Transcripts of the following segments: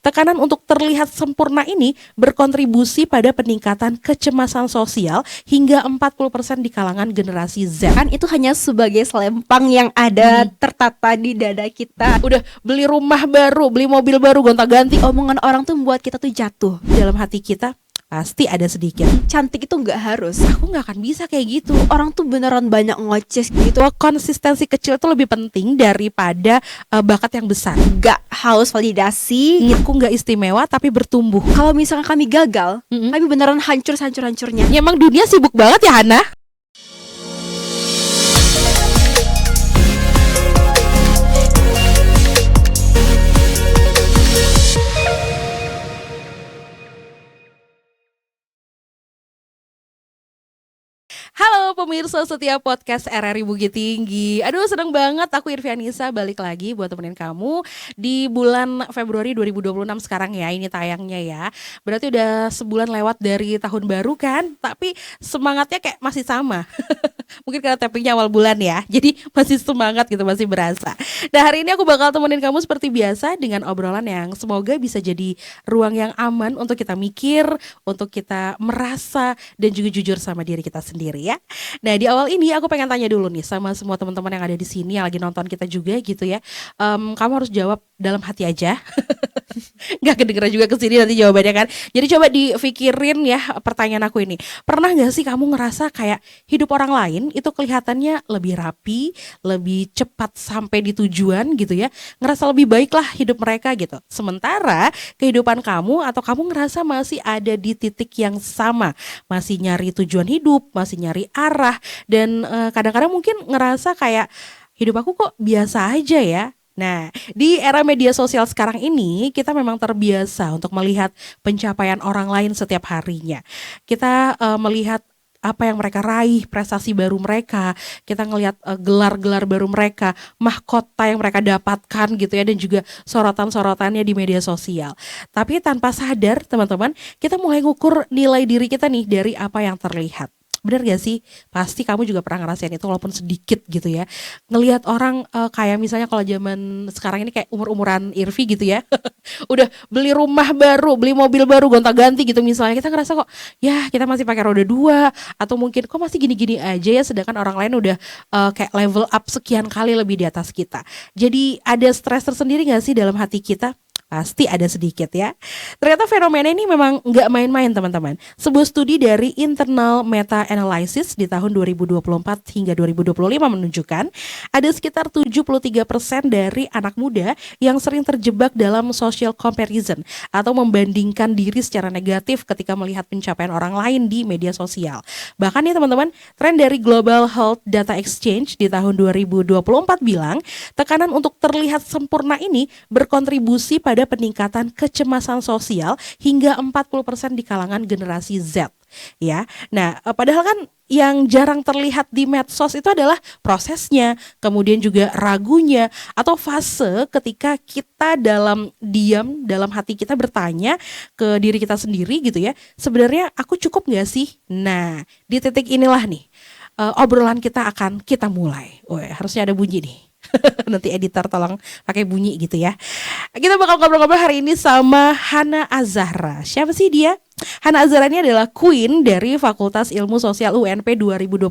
Tekanan untuk terlihat sempurna ini berkontribusi pada peningkatan kecemasan sosial hingga 40% di kalangan generasi Z. Kan itu hanya sebagai selempang yang ada tertata di dada kita. Udah beli rumah baru, beli mobil baru, gonta-ganti, Omongan orang tuh membuat kita tuh jatuh. dalam hati kita pasti ada sedikit, Cantik itu nggak harus. aku nggak akan bisa kayak gitu. Orang tuh beneran banyak ngoces gitu. Konsistensi kecil itu lebih penting daripada bakat yang besar. Nggak haus validasi. Aku nggak istimewa tapi bertumbuh. Kalau misalkan kami gagal, kami beneran hancur-hancurnya. Ya emang dunia sibuk banget ya Hana. Halo pemirsa setiap podcast RRI Bukit Tinggi. Aduh seneng banget aku Irvianisa balik lagi buat temenin kamu di bulan Februari 2026 sekarang ya, ini tayangnya ya. Berarti udah sebulan lewat dari tahun baru kan, tapi semangatnya kayak masih sama. Mungkin karena tappingnya awal bulan ya, jadi masih semangat gitu, masih berasa. Nah hari ini aku bakal temenin kamu seperti biasa dengan obrolan yang semoga bisa jadi ruang yang aman untuk kita mikir, untuk kita merasa dan juga jujur sama diri kita sendiri ya. Nah di awal ini aku pengen tanya dulu nih sama semua teman-teman yang ada di sini yang lagi nonton kita juga gitu ya. Kamu harus jawab dalam hati aja. Gak kedengeran juga ke sini nanti jawabannya kan. Jadi coba dipikirin ya pertanyaan aku ini. Pernah gak sih kamu ngerasa kayak hidup orang lain itu kelihatannya lebih rapi, lebih cepat sampai di tujuan gitu ya. Ngerasa lebih baik lah hidup mereka gitu. Sementara kehidupan kamu atau kamu ngerasa masih ada di titik yang sama. Masih nyari tujuan hidup, masih nyari arah. Dan kadang-kadang mungkin ngerasa kayak hidup aku kok biasa aja ya. Nah, di era media sosial sekarang ini, kita memang terbiasa untuk melihat pencapaian orang lain setiap harinya. Kita melihat apa yang mereka raih, prestasi baru mereka, kita ngelihat gelar-gelar baru mereka, mahkota yang mereka dapatkan gitu ya, dan juga sorotan-sorotannya di media sosial. Tapi tanpa sadar, teman-teman, kita mulai ngukur nilai diri kita nih dari apa yang terlihat. Bener gak sih? Pasti kamu juga pernah ngerasain itu walaupun sedikit gitu ya. Ngelihat orang kayak misalnya kalau zaman sekarang ini kayak umur-umuran Irvi gitu ya. Udah beli rumah baru, beli mobil baru, gonta-ganti gitu misalnya. Kita ngerasa kok ya kita masih pakai roda dua. Atau mungkin kok masih gini-gini aja ya. Sedangkan orang lain udah kayak level up sekian kali lebih di atas kita. Jadi ada stres tersendiri gak sih dalam hati kita? Pasti ada sedikit ya. Ternyata fenomena ini memang nggak main-main teman-teman. Sebuah studi dari Internal Meta Analysis di tahun 2024 hingga 2025 menunjukkan ada sekitar 73% dari anak muda yang sering terjebak dalam social comparison atau membandingkan diri secara negatif ketika melihat pencapaian orang lain di media sosial. Bahkan nih teman-teman, tren dari Global Health Data Exchange di tahun 2024 bilang tekanan untuk terlihat sempurna ini berkontribusi pada peningkatan kecemasan sosial hingga 40% di kalangan generasi Z. Ya, nah padahal kan yang jarang terlihat di medsos itu adalah prosesnya, kemudian juga ragunya atau fase ketika kita dalam diam, dalam hati kita bertanya ke diri kita sendiri gitu ya, sebenarnya aku cukup gak sih? Nah, di titik inilah nih obrolan kita akan kita mulai. Harusnya ada bunyi nih. Nanti editor tolong pakai bunyi gitu ya. Kita bakal ngobrol-ngobrol hari ini sama Hana Azahra. Siapa sih dia? Hana Azahra ini adalah Queen dari Fakultas Ilmu Sosial UNP 2025.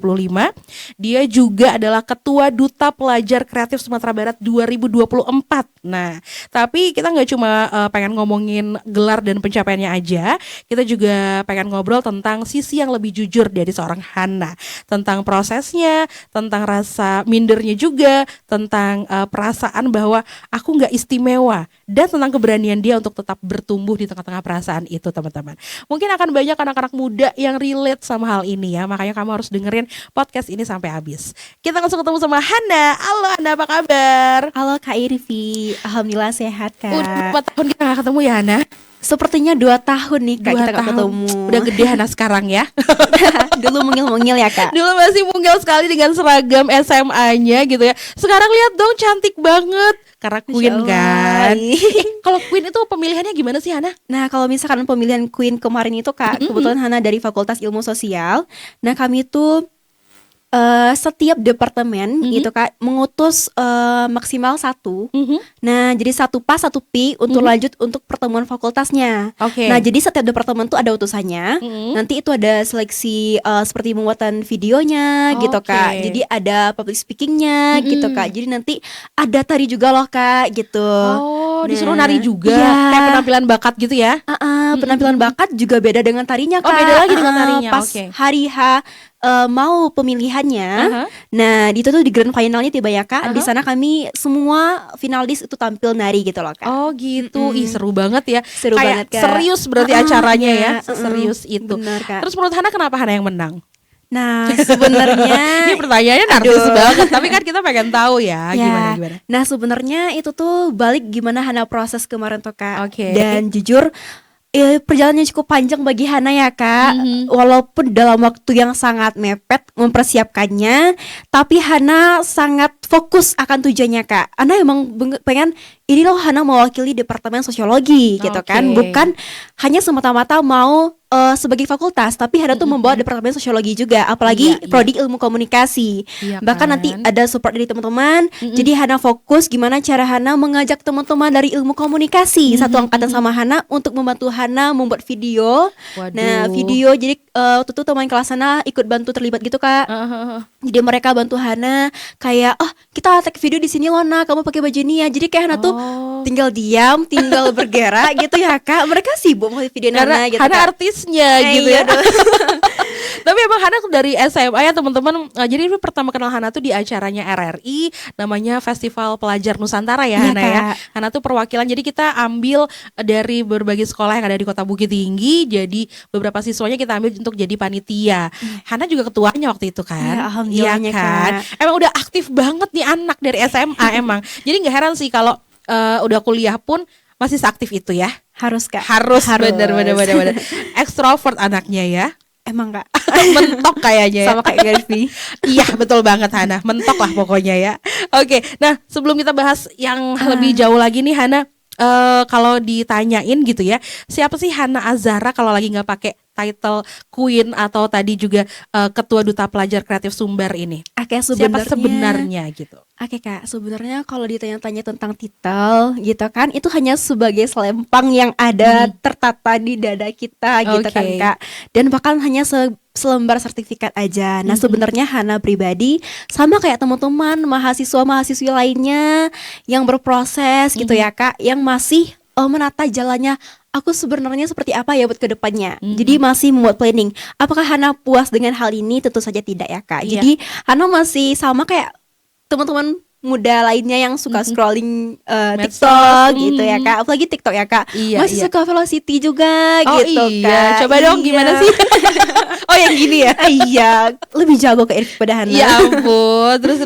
Dia juga adalah Ketua Duta Pelajar Kreatif Sumatera Barat 2024. Nah, tapi kita nggak cuma pengen ngomongin gelar dan pencapaiannya aja. Kita juga pengen ngobrol tentang sisi yang lebih jujur dari seorang Hana. Tentang prosesnya, tentang rasa mindernya juga, tentang perasaan bahwa aku nggak istimewa, dan tentang keberanian dia untuk tetap bertumbuh di tengah-tengah perasaan itu teman-teman. Mungkin akan banyak anak-anak muda yang relate sama hal ini ya, makanya kamu harus dengerin podcast ini sampai habis. Kita langsung ketemu sama Hana. Halo Hana, apa kabar? Halo Kak Irvi, alhamdulillah sehat Kak. Udah berapa tahun kita gak ketemu ya Hana? Sepertinya 2 tahun nih Kak, 2 kita gak tahun. ketemu. Udah gede Hana sekarang ya. Dulu mungil-mungil ya Kak. Dulu masih mungil sekali dengan seragam SMA-nya gitu ya. Sekarang lihat dong, cantik banget. Karena Queen kan. Kalau Queen itu pemilihannya gimana sih Hana? Nah kalau misalkan pemilihan Queen kemarin itu Kak, kebetulan Hana dari Fakultas Ilmu Sosial. Nah kami tuh Setiap departemen gitu Kak mengutus maksimal satu. Nah, jadi satu PAS, satu P untuk lanjut untuk pertemuan fakultasnya. Oke. Nah, jadi setiap departemen tuh ada utusannya. Nanti itu ada seleksi seperti pembuatan videonya gitu Oke. Kak. Jadi ada public speakingnya gitu Kak. Jadi nanti ada tari juga loh Kak gitu. Oh, disuruh Nah, nari juga. iya. Kayak penampilan bakat gitu ya. Penampilan bakat juga beda dengan tarinya Oh, Kak. beda lagi dengan tarinya, Pas oke. hari H mau pemilihannya. Nah, di itu tuh di grand finalnya tiba ya Kak. Di sana kami semua finalis itu tampil nari gitu loh Kak. Oh gitu, ih seru banget ya. Seru Kayak banget, Kak. serius berarti acaranya iya, ya, serius itu. benar, Kak. Terus menurut Hana kenapa Hana yang menang? Nah, sebenarnya Ini pertanyaannya narsis banget, tapi kan kita pengen tahu ya, Ya, gimana. nah sebenarnya itu tuh balik gimana Hana proses kemarin tuh Kak. Oke. Dan jujur perjalanannya cukup panjang bagi Hana ya Kak. Walaupun dalam waktu yang sangat mepet mempersiapkannya, tapi Hana sangat fokus akan tujuannya Kak. Hana emang pengen ini loh Hana mewakili departemen sosiologi gitu kan. Oke. Bukan hanya semata-mata mau sebagai fakultas, tapi Hana tuh membawa departemen sosiologi juga, apalagi Iya. prodi ilmu komunikasi. Iya Bahkan kan? nanti ada support dari teman-teman. Jadi Hana fokus gimana cara Hana mengajak teman-teman dari ilmu komunikasi satu angkatan sama Hana untuk membantu Hana membuat video. Waduh. Nah, video jadi waktu itu teman kelas Hana ikut bantu terlibat gitu Kak. Jadi mereka bantu Hana kayak kita tag video di sini loh Nah, kamu pakai baju ini ya. Jadi kayak Hana tuh tinggal diam, tinggal bergerak gitu ya Kak. Mereka sibuk mau video Karena Hana gitu Hana Kak. artisnya gitu Iya ya. Tapi emang Hana dari SMA ya teman-teman. Jadi ini pertama kenal Hana tuh di acaranya RRI, namanya Festival Pelajar Nusantara ya Iya, Hana ya. Kak. Hana tuh perwakilan. Jadi kita ambil dari berbagai sekolah yang ada di Kota Bukit Tinggi. Jadi beberapa siswanya kita ambil untuk jadi panitia. Hana juga ketuanya waktu itu kan. Iya, alhamdulillahnya, kan. Kak. Emang udah aktif banget nih anak dari SMA emang. Jadi nggak heran sih kalau udah kuliah pun masih seaktif itu ya. Harus Kak. Harus. Bener. Ekstrovert anaknya ya. Emang Kak. Mentok kayaknya ya. Sama kayak Garfi. Iya betul banget Hana. Mentok lah pokoknya ya. Oke, nah sebelum kita bahas yang lebih jauh lagi nih Hana, kalau ditanyain gitu ya, siapa sih Hana Azhara kalau lagi nggak pakai title Queen atau tadi juga Ketua Duta Pelajar Kreatif Sumber ini? Oke, Siapa sebenarnya gitu? Oke Kak, sebenarnya kalau ditanya-tanya tentang titel gitu kan, itu hanya sebagai selempang yang ada tertata di dada kita gitu kan Oke. Kak. Dan bahkan hanya selembar sertifikat aja. Nah sebenarnya Hana pribadi sama kayak teman-teman mahasiswa-mahasiswi lainnya yang berproses gitu ya Kak, yang masih menata jalannya. Aku sebenarnya seperti apa ya buat kedepannya. Jadi masih membuat planning. Apakah Hana puas dengan hal ini? Tentu saja tidak ya Kak. Iya. Jadi Hana masih sama kayak teman-teman muda lainnya yang suka scrolling Medsos. TikTok gitu ya Kak. Apalagi TikTok ya Kak. Iya, Masih iya. suka Velocity juga Oh gitu iya, Kak. coba dong Iya. gimana sih? Oh yang gini ya? Iya, lebih jago ke Irfan pada Hana. Ya ampun, terus.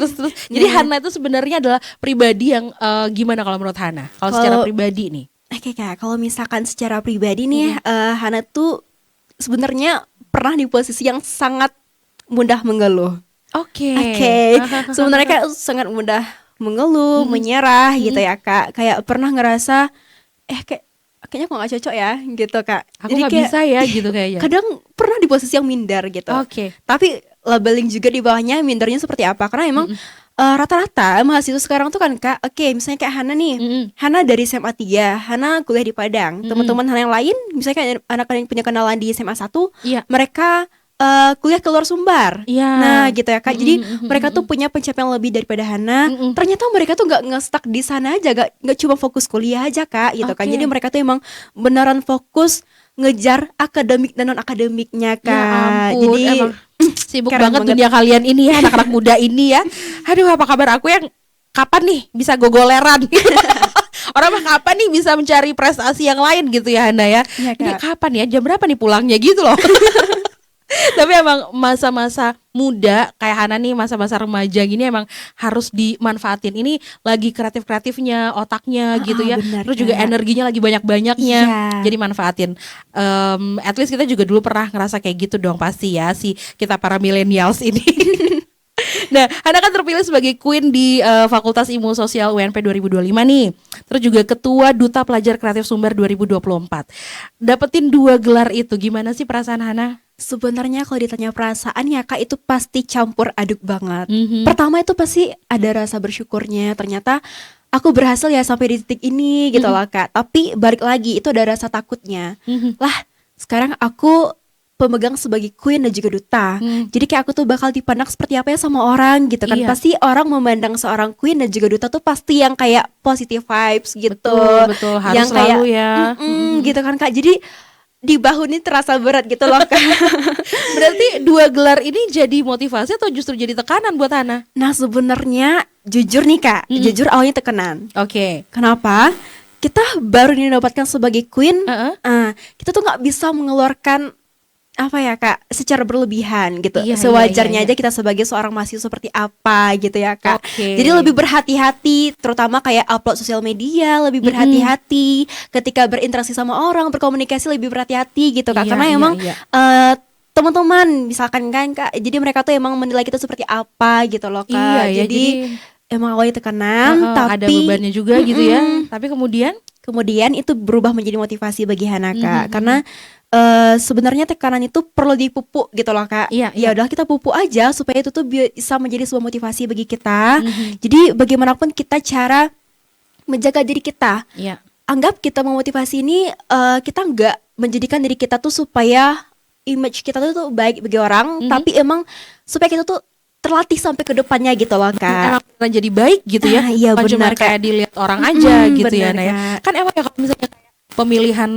Jadi Hana itu sebenarnya adalah pribadi yang gimana kalau menurut Hana? Kalau secara Kalau- pribadi nih? Oke Kak, kalau misalkan secara pribadi nih Hana tuh sebenarnya pernah di posisi yang sangat mudah mengeluh. Oke. Oke, sebenarnya Kak sangat mudah mengeluh, menyerah gitu ya Kak. Kayak pernah ngerasa kayaknya kok gak cocok ya gitu Kak. Aku nggak bisa ya gitu kayaknya. Kadang pernah di posisi yang minder gitu. Oke. Tapi labeling juga di bawahnya mindernya seperti apa? Karena emang rata-rata mahasiswa sekarang tuh kan Kak, misalnya kayak Hana nih. Hana dari SMA 3, Hana kuliah di Padang. Teman-teman Hana yang lain, misalnya kayak anak yang punya kenalan di SMA 1, Iya. mereka kuliah ke luar Sumbar. Iya. Nah, gitu ya Kak. Jadi mereka tuh punya pencapaian lebih daripada Hana. Ternyata mereka tuh nggak nge-stuck di sana aja, nggak cuma fokus kuliah aja Kak, gitu kan. Oke. Jadi mereka tuh emang beneran fokus ngejar akademik dan non akademiknya Kak. Ya ampun, Jadi emang sibuk keren banget banget. dunia kalian ini ya, anak-anak muda ini ya. Aduh, apa kabar aku yang kapan nih bisa gogoleran? Orang mah kapan nih bisa mencari prestasi yang lain gitu ya Hana ya? Iya, Ini Kak. kapan ya? Jam berapa nih pulangnya gitu loh? Tapi emang masa-masa muda kayak Hana nih, masa-masa remaja gini emang harus dimanfaatin. Ini lagi kreatif-kreatifnya, otaknya gitu ya. benar, Terus juga Kak. energinya lagi banyak-banyaknya. Iya. Jadi manfaatin. At least kita juga dulu pernah ngerasa kayak gitu dong pasti ya, si kita para millennials ini. Nah, Hana kan terpilih sebagai Queen di Fakultas Ilmu Sosial UNP 2025 nih. Terus juga Ketua Duta Pelajar Kreatif Sumber 2024. Dapetin 2 gelar itu, gimana sih perasaan Hana? Sebenarnya kalau ditanya perasaan ya Kak, itu pasti campur aduk banget. Mhm. Pertama itu pasti ada rasa bersyukurnya, ternyata aku berhasil ya sampai di titik ini gitu loh Kak. Tapi balik lagi itu ada rasa takutnya. Mhm. Lah, sekarang aku pemegang sebagai queen dan juga duta. Jadi kayak aku tuh bakal dipandang seperti apa ya sama orang gitu kan. Iya. Pasti orang memandang seorang queen dan juga duta tuh pasti yang kayak positive vibes gitu. Betul, harus yang kayak selalu ya. gitu kan Kak. Jadi di bahu ini terasa berat gitu loh Kak. Berarti 2 gelar ini jadi motivasi atau justru jadi tekanan buat Hana? Nah sebenarnya jujur nih Kak, jujur awalnya tekanan. Oke. Kenapa? Kita baru didapatkan sebagai queen, Heeh. kita tuh nggak bisa mengeluarkan apa ya Kak, secara berlebihan gitu. Iya, Sewajarnya iya. aja kita sebagai seorang mahasiswa seperti apa gitu ya Kak. Oke. Jadi lebih berhati-hati, terutama kayak upload sosial media, lebih berhati-hati ketika berinteraksi sama orang, berkomunikasi lebih berhati-hati gitu Kak. Iya, Karena iya, emang iya. teman-teman misalkan kan Kak, jadi mereka tuh emang menilai kita seperti apa gitu loh Kak. Iya ya, jadi emang awalnya tekanan, ada tapi bebannya juga gitu ya. Tapi kemudian itu berubah menjadi motivasi bagi Hana Kak. Karena sebenarnya tekanan itu perlu dipupuk gitu loh Kak. Iya, Ya udah kita pupuk aja supaya itu tuh bisa menjadi sebuah motivasi bagi kita. Jadi bagaimanapun kita cara menjaga diri kita. Iya. Anggap kita memotivasi ini kita nggak menjadikan diri kita tuh supaya image kita tuh baik bagi orang, tapi emang supaya kita tuh terlatih sampai ke depannya gitu loh Kak. Emang jadi baik gitu ya. Iya, Bukan cuma benar, Kak. kayak dilihat orang aja gitu ya benar, Nah ya. Kak. Kan emang ya kalau misalnya kayak pemilihan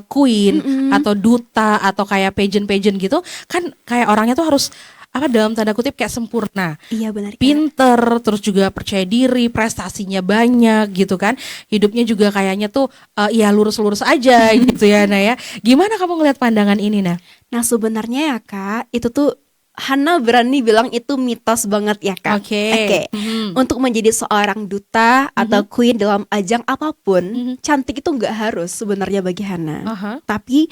queen atau duta atau kayak pageant gitu kan kayak orangnya tuh harus apa dalam tanda kutip kayak sempurna. Iya benar Kak. Pinter, terus juga percaya diri, prestasinya banyak gitu kan. Hidupnya juga kayaknya tuh ya lurus-lurus aja gitu ya Nah ya. Gimana kamu ngelihat pandangan ini Nah? Nah sebenarnya ya Kak, itu tuh Hana berani bilang itu mitos banget ya Kak. Oke. Untuk menjadi seorang duta atau queen dalam ajang apapun, cantik itu nggak harus sebenarnya bagi Hana. Aha. Tapi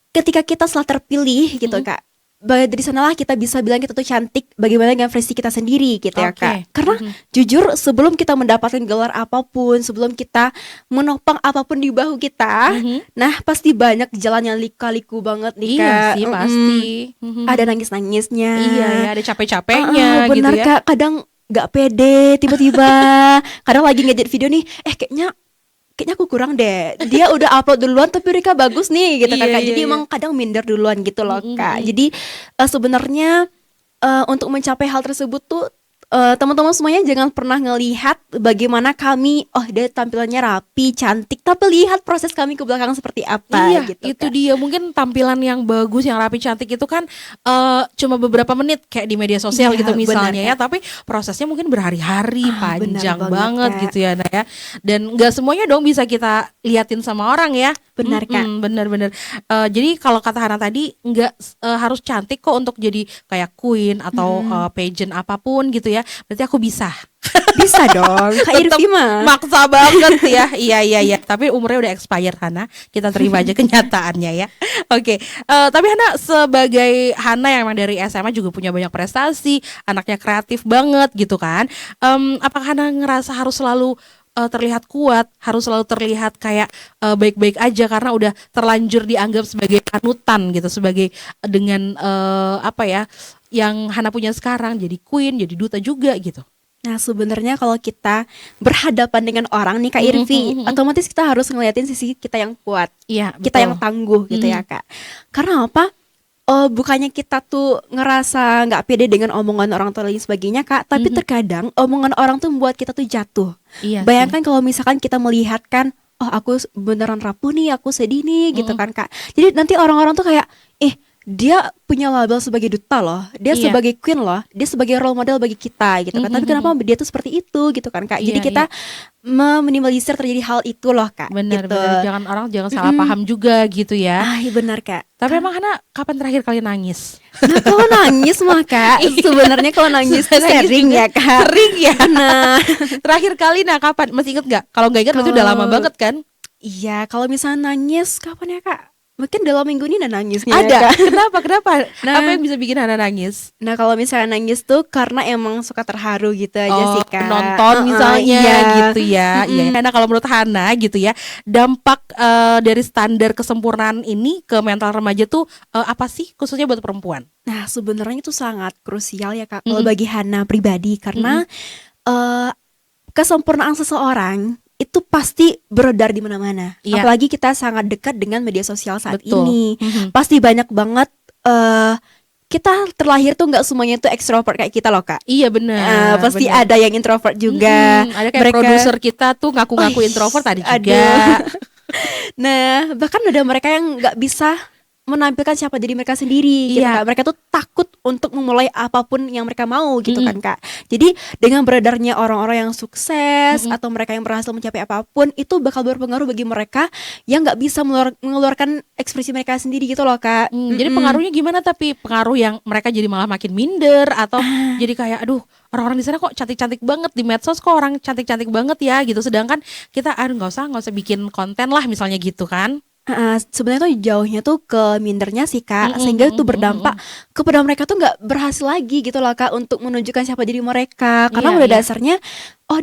ketika kita setelah terpilih gitu Kak, dari sanalah kita bisa bilang kita tuh cantik bagaimana dengan versi kita sendiri gitu ya Oke. Kak. Karena jujur sebelum kita mendapatkan gelar apapun, sebelum kita menopang apapun di bahu kita, nah pasti banyak jalan yang lika-liku banget nih Kak. Iya sih pasti. Ada nangis-nangisnya. Iya ya, ada capek-capeknya gitu benar ya. Kak, kadang nggak pede tiba-tiba. Kadang lagi ngedit video nih, kayaknya aku kurang deh. Dia udah upload duluan tapi mereka bagus nih gitu kan Iya, Kak. Jadi iya, emang kadang minder duluan gitu loh Kak. Jadi sebenarnya untuk mencapai hal tersebut tuh teman-teman semuanya jangan pernah ngelihat bagaimana kami dia tampilannya rapi, cantik, tapi lihat proses kami ke belakang seperti apa Iya, gitu itu Kak. dia mungkin tampilan yang bagus, yang rapi, cantik itu kan cuma beberapa menit kayak di media sosial Iya, gitu misalnya benar, ya, tapi prosesnya mungkin berhari-hari, panjang benar banget, banget Kak. gitu ya, Nah ya. Dan nggak semuanya dong bisa kita liatin sama orang ya. Benar, Kak. Bener-bener. Jadi kalau kata Hana tadi nggak harus cantik kok untuk jadi kayak queen atau pageant apapun gitu ya. Berarti aku bisa. Bisa dong, Kak Tetep Irvi mah. maksa banget ya. Iya. Tapi umurnya udah expired Hana. Kita terima aja kenyataannya ya. Oke. Tapi Hana sebagai Hana yang emang dari SMA juga punya banyak prestasi, anaknya kreatif banget gitu kan. Apakah Hana ngerasa harus selalu terlihat kuat, harus selalu terlihat kayak baik-baik aja karena udah terlanjur dianggap sebagai panutan gitu, sebagai dengan apa ya yang Hana punya sekarang, jadi queen, jadi duta juga gitu. Nah sebenarnya kalau kita berhadapan dengan orang nih Kak Irvi, otomatis kita harus ngeliatin sisi kita yang kuat, Iya, kita betul. yang tangguh gitu ya Kak. Karena apa? Bukannya kita tuh ngerasa nggak pede dengan omongan orang tua dan lain sebagainya Kak, tapi terkadang omongan orang tuh membuat kita tuh jatuh. Iya Bayangkan kalau misalkan kita melihat kan, aku beneran rapuh nih, aku sedih nih gitu kan Kak. Jadi nanti orang-orang tuh kayak, dia punya label sebagai duta loh, dia Iya. sebagai queen loh, dia sebagai role model bagi kita gitu kan. Tapi kenapa dia tuh seperti itu gitu kan Kak. Jadi Iya, kita meminimalisir terjadi hal itu loh Kak. Benar, gitu. jangan salah paham juga gitu ya. Iya benar Kak. Tapi emang Hana kapan terakhir kali nangis? Nah kalau nangis mah Kak, sebenarnya kalau nangis tuh Nangis sering juga. ya Kak. Sering ya. Nah, Terakhir kali kapan? Masih inget nggak? Kalau nggak inget berarti udah lama Kalau- banget kan? iya kalau misalnya nangis kapan ya Kak? Mungkin dalam minggu ini udah nangisnya ya, Ada. Kak. Kenapa? Nah. Apa yang bisa bikin Hana nangis? Nah kalau misalnya nangis tuh karena emang suka terharu gitu aja sih, Kak. Penonton misalnya iya. gitu ya. Iya. Karena kalau menurut Hana gitu ya, dampak dari standar kesempurnaan ini ke mental remaja tuh apa sih khususnya buat perempuan? Nah sebenarnya itu sangat krusial ya, Kak, kalau bagi Hana pribadi karena kesempurnaan seseorang itu pasti beredar di mana-mana. Iya. Apalagi kita sangat dekat dengan media sosial saat Betul. ini. Pasti banyak banget kita terlahir tuh nggak semuanya tuh ekstrovert kayak kita loh, Kak. Iya benar. Pasti benar. ada yang introvert juga. Ada kayak produser kita tuh ngaku-ngaku introvert tadi juga. Aduh. Nah, bahkan ada mereka yang nggak bisa menampilkan siapa diri mereka sendiri gitu, Iya. Kak. Mereka tuh takut untuk memulai apapun yang mereka mau gitu kan, Kak. Jadi dengan beredarnya orang-orang yang sukses atau mereka yang berhasil mencapai apapun, itu bakal berpengaruh bagi mereka yang nggak bisa mengeluarkan ekspresi mereka sendiri gitu loh, Kak. Jadi pengaruhnya gimana, tapi pengaruh yang mereka jadi malah makin minder atau jadi kayak aduh, orang-orang di sana kok cantik-cantik banget, di medsos kok orang cantik-cantik banget ya gitu, sedangkan kita aduh nggak usah bikin konten lah misalnya gitu kan. Sebenarnya tuh jauhnya tuh ke mindernya sih, Kak, sehingga itu berdampak kepada mereka tuh nggak berhasil lagi gitu loh, Kak, untuk menunjukkan siapa diri mereka karena Iya, udah iya. dasarnya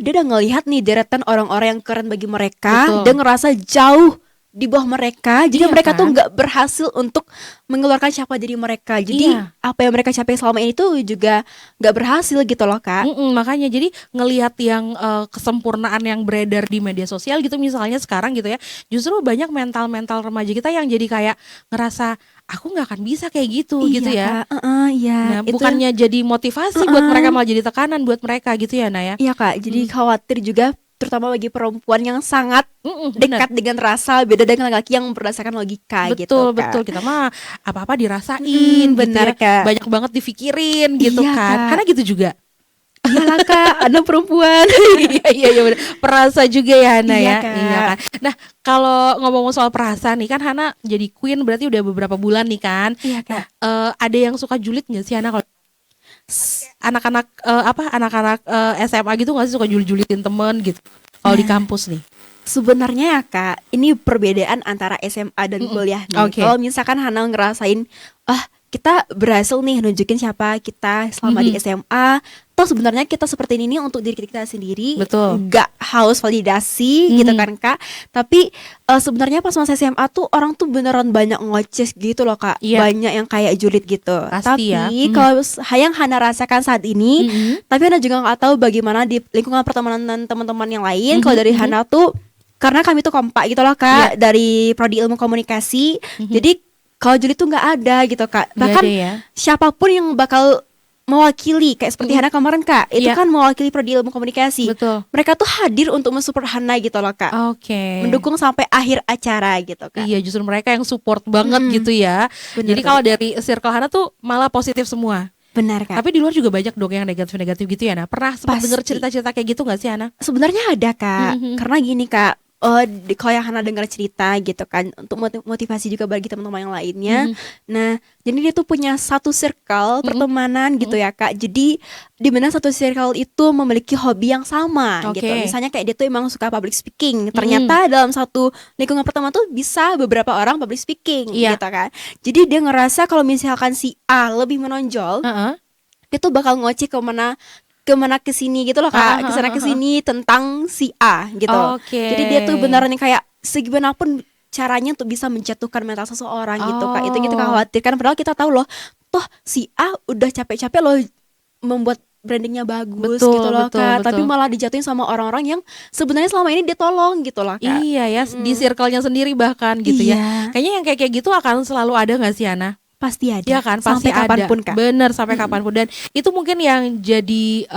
dia udah ngelihat nih deretan orang-orang yang keren bagi mereka. Betul. Dan ngerasa jauh di bawah mereka, jadi Iya mereka tuh kan? nggak berhasil untuk mengeluarkan siapa diri mereka. Jadi Iya. apa yang mereka capai selama ini tuh juga nggak berhasil gitu loh, Kak. Makanya jadi ngelihat yang kesempurnaan yang beredar di media sosial gitu misalnya sekarang gitu ya, justru banyak mental remaja kita yang jadi kayak ngerasa aku nggak akan bisa kayak gitu gitu ya. Kak. Iya, Nah, itu bukannya jadi motivasi buat mereka, malah jadi tekanan buat mereka gitu ya, Naya. iya, Kak. Jadi khawatir juga terutama bagi perempuan yang sangat Benar. dekat dengan rasa, beda dengan laki-laki yang berdasarkan logika gitu, Betul, Kak. betul. Kita mah apa-apa dirasain gitu benar, ya. Kak. Banyak banget dipikirin gitu Iya, kan. Kak. Karena gitu juga. Iyalah, Kak, ada perempuan. Iya benar. Perasa juga ya Hana Iya, ya. Kak. Iya kan. Nah, kalau ngomong soal perasa nih kan Hana jadi queen berarti udah beberapa bulan nih kan. Iya, Kak. Ada yang suka julid nggak sih Hana kalau anak-anak SMA gitu nggak sih suka julitin temen gitu kalau di kampus nih? Sebenarnya ya, Kak, ini perbedaan antara SMA dan kuliah nih. Oke. Kalau misalkan Hana ngerasain, kita berhasil nih nunjukin siapa kita selama di SMA, toh sebenarnya kita seperti ini nih untuk diri kita sendiri. Betul. Nggak haus validasi gitu kan, Kak. Tapi sebenarnya pas masa SMA tuh orang tuh beneran banyak ngoces gitu loh, Kak. Iya. Banyak yang kayak julid gitu. Pasti ya. Tapi kalau yang Hana rasakan saat ini, tapi Hana juga nggak tahu bagaimana di lingkungan pertemanan teman-teman yang lain. Kalau dari Hana tuh, karena kami tuh kompak gitu loh, Kak, dari prodi ilmu komunikasi. Jadi kalau julid tuh nggak ada gitu, Kak. Nggak Bahkan ada ya. siapapun yang bakal mewakili kayak seperti Hana kemarin, Kak, itu Iya. kan mewakili prodi ilmu komunikasi. Betul. Mereka tuh hadir untuk mensupport Hana gitu loh, Kak. Oke. Mendukung sampai akhir acara gitu, Kak. Iya, justru mereka yang support banget gitu ya. Bener Jadi kalau dari circle Hana tuh malah positif semua. Benar, Kak. Tapi di luar juga banyak dong yang negatif-negatif gitu ya. Nah, pernah sempat Pasti. dengar cerita-cerita kayak gitu gak sih Hana? Sebenarnya ada, Kak. Karena gini, Kak, kalau yang Hana dengar cerita gitu kan, untuk motivasi juga bagi teman-teman yang lainnya. Nah, jadi dia tuh punya satu circle pertemanan gitu ya, Kak. Jadi di mana satu circle itu memiliki hobi yang sama Oke. gitu. Misalnya kayak dia tuh emang suka public speaking. Ternyata dalam satu lingkungan pertemanan tuh bisa beberapa orang public speaking Iya. gitu kan. Jadi dia ngerasa kalau misalkan si A lebih menonjol, dia tuh bakal ngoceh kemana kesini gitu loh, Kak, kesana kesini tentang si A gitu. Oke. Jadi dia tuh beneran yang kayak segimanapun caranya untuk bisa menjatuhkan mental seseorang gitu, Kak. Itu kita khawatirkan, padahal kita tahu loh, toh si A udah capek-capek loh membuat brandingnya bagus Betul, gitu loh, betul, Kak. Tapi betul. malah dijatuhin sama orang-orang yang sebenarnya selama ini dia tolong gitu loh, Kak. Iya ya, di circle-nya sendiri bahkan gitu Iya. ya. Kayaknya yang kayak gitu akan selalu ada gak sih Hana? Pasti ada. Iya kan, pasti sampai kapanpun, ada. Kak. Bener, sampai kapanpun. Dan itu mungkin yang jadi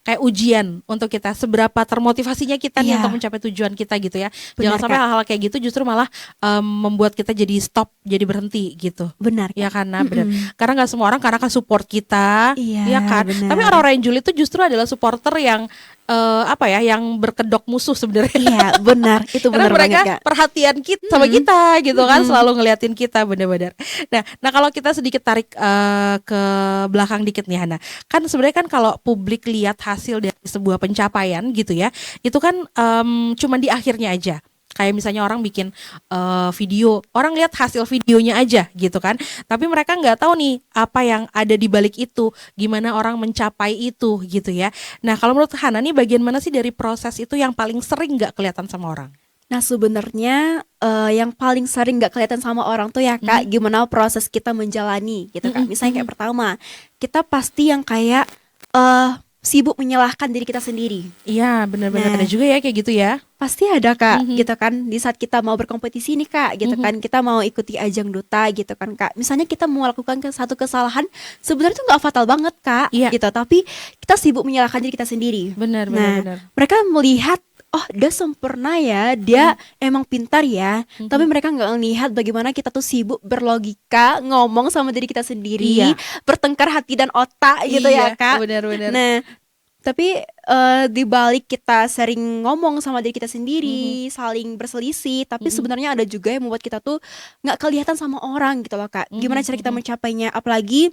kayak ujian untuk kita, seberapa termotivasinya kita nih Iya. untuk mencapai tujuan kita gitu ya. Benar, Jangan sampai Kak. hal-hal kayak gitu justru malah membuat kita jadi stop, jadi berhenti gitu. Benar, Kak. Ya kan, nah, bener. Karena nggak semua orang karena kan support kita, Iya, ya kan. benar. Tapi orang-orang yang julid itu justru adalah supporter yang yang berkedok musuh sebenarnya. Iya, benar. Itu Karena benar mereka banget, Kak. perhatian kita sama kita gitu kan, selalu ngeliatin kita bener-bener. Nah kalau kita sedikit tarik ke belakang dikit nih Hana, kan sebenarnya kan kalau publik lihat hasil dari sebuah pencapaian gitu ya, itu kan cuman di akhirnya aja. Kayak misalnya orang bikin video, orang lihat hasil videonya aja gitu kan. Tapi mereka nggak tahu nih apa yang ada di balik itu, gimana orang mencapai itu gitu ya. Nah, kalau menurut Hana nih bagian mana sih dari proses itu yang paling sering nggak kelihatan sama orang? Nah sebenarnya yang paling sering nggak kelihatan sama orang tuh ya Kak, gimana proses kita menjalani gitu Kak. Misalnya kayak pertama, kita pasti yang kayak sibuk menyalahkan diri kita sendiri. Iya, benar-benar ada Nah, juga ya kayak gitu ya. pasti ada Kak, Mhm. gitu kan. Di saat kita mau berkompetisi nih Kak, gitu kan. Kita mau ikuti ajang duta gitu kan Kak. Misalnya kita mau melakukan satu kesalahan, sebenarnya itu nggak fatal banget Kak, Iya, gitu. Tapi kita sibuk menyalahkan diri kita sendiri. benar benar Nah, benar. mereka melihat, oh dia sempurna ya, dia emang pintar ya. Tapi mereka nggak ngelihat bagaimana kita tuh sibuk berlogika, ngomong sama diri kita sendiri, Iya. bertengkar hati dan otak gitu ya Iya, Kak. benar-benar. Nah, tapi di balik kita sering ngomong sama diri kita sendiri, saling berselisih, tapi sebenarnya ada juga yang membuat kita tuh nggak kelihatan sama orang gitu loh Kak. Gimana cara kita mencapainya? Apalagi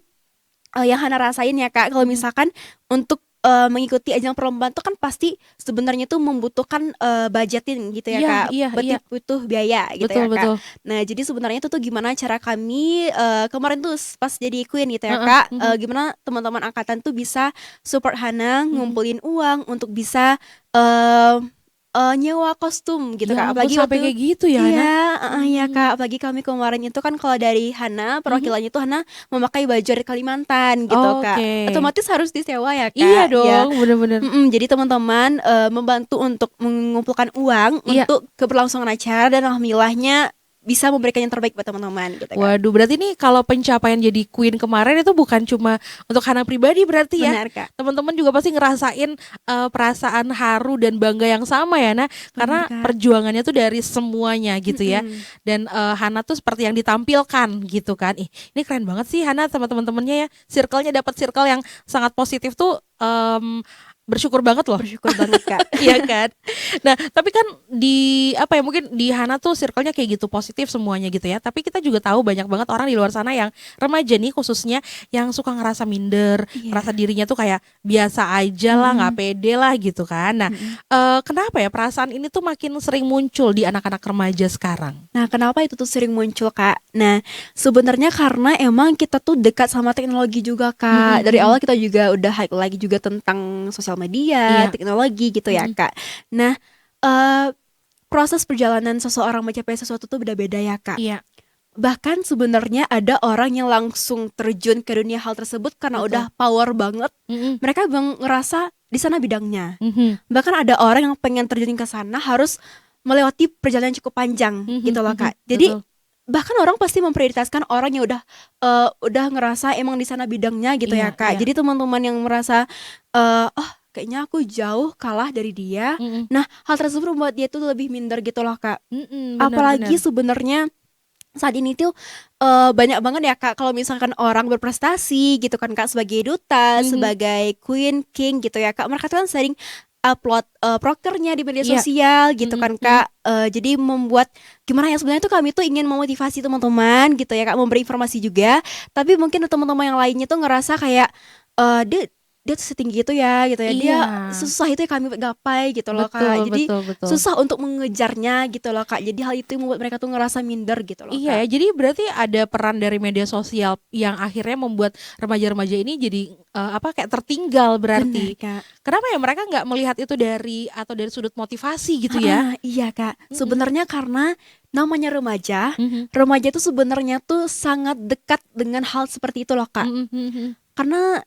yang Hana rasain ya Kak, kalau misalkan untuk mengikuti ajang perlombaan tuh kan pasti sebenarnya tuh membutuhkan budgeting gitu ya Iya, Kak, iya, iya. butuh biaya gitu Betul, ya Kak. betul. Nah jadi sebenarnya itu tuh gimana cara kami kemarin tuh pas jadi queen gitu ya Heeh, Kak, gimana teman-teman angkatan tuh bisa support Hana ngumpulin uang untuk bisa eh nyewa kostum gitu Ya Kak, ampun apalagi sampai waktu kayak gitu ya, Hana? iya, iya Kak, apalagi kami kemarin itu kan kalau dari Hana, perwakilannya itu Hana memakai baju dari Kalimantan gitu Kak, Oke. otomatis harus disewa ya Iya Kak, iya, dong, bener-bener. jadi teman-teman membantu untuk mengumpulkan uang Iya. untuk keberlangsungan acara dan alhamdulillahnya bisa memberikan yang terbaik buat teman-teman gitu Kak. Waduh, berarti nih kalau pencapaian jadi queen kemarin itu bukan cuma untuk Hana pribadi berarti ya. Benar Kak, Teman-teman juga pasti ngerasain perasaan haru dan bangga yang sama ya, Nah. benar Karena Kak. perjuangannya tuh dari semuanya gitu ya. Mm-mm. Dan Hana tuh seperti yang ditampilkan gitu kan. Ini keren banget sih Hana sama teman-temannya ya. Circle-nya dapat circle yang sangat positif tuh bersyukur banget loh. Bersyukur banget Kak. Iya kan. Nah, tapi kan di apa ya mungkin di Hana tuh circle-nya kayak gitu positif semuanya gitu ya. Tapi kita juga tahu banyak banget orang di luar sana yang remaja nih khususnya yang suka ngerasa minder, Iya. ngerasa dirinya tuh kayak biasa aja lah, nggak pede lah gitu kan. Nah, kenapa ya perasaan ini tuh makin sering muncul di anak-anak remaja sekarang? Nah, kenapa itu tuh sering muncul, Kak? Nah, sebenarnya karena emang kita tuh dekat sama teknologi juga, Kak. Dari awal kita juga udah hype lagi juga tentang sosial media, Iya. teknologi gitu ya, Kak. Nah, proses perjalanan seseorang mencapai sesuatu tuh beda-beda ya, Kak. Iya, Bahkan sebenarnya ada orang yang langsung terjun ke dunia hal tersebut karena betul. udah power banget. Mm-mm. Mereka ngerasa di sana bidangnya. Mhm. Bahkan ada orang yang pengen terjun ke sana harus melewati perjalanan cukup panjang gitu loh Kak. Jadi Betul. bahkan orang pasti memprioritaskan orang yang udah ngerasa emang di sana bidangnya gitu Iya, ya Kak. iya. Jadi teman-teman yang merasa oh kayaknya aku jauh kalah dari dia. Mm-mm. Nah, hal tersebut membuat dia tuh lebih minder gitu loh Kak. Mm-mm, Apalagi benar-benar. sebenarnya saat ini tuh banyak banget ya Kak kalau misalkan orang berprestasi gitu kan Kak sebagai duta, sebagai queen, king gitu ya Kak. Mereka tuh kan sering upload prokernya di media Iya. sosial gitu kan Kak. Jadi membuat gimana ya sebenarnya tuh kami tuh ingin memotivasi teman-teman gitu ya Kak, memberi informasi juga. Tapi mungkin teman-teman yang lainnya tuh ngerasa kayak dia tuh setinggi itu ya gitu ya. Dia Iya. susah itu ya kami gapai gitu loh Betul, Kak. Jadi betul. susah untuk mengejarnya gitu loh Kak. Jadi hal itu yang membuat mereka tuh ngerasa minder gitu loh Iya Kak. ya, jadi berarti ada peran dari media sosial yang akhirnya membuat remaja-remaja ini jadi kayak tertinggal berarti. Benar Kak. Kenapa ya mereka nggak melihat itu dari sudut motivasi gitu ya? Iya Kak. Sebenarnya karena namanya remaja, Mhm. remaja itu sebenarnya tuh sangat dekat dengan hal seperti itu loh Kak. Mhm. Karena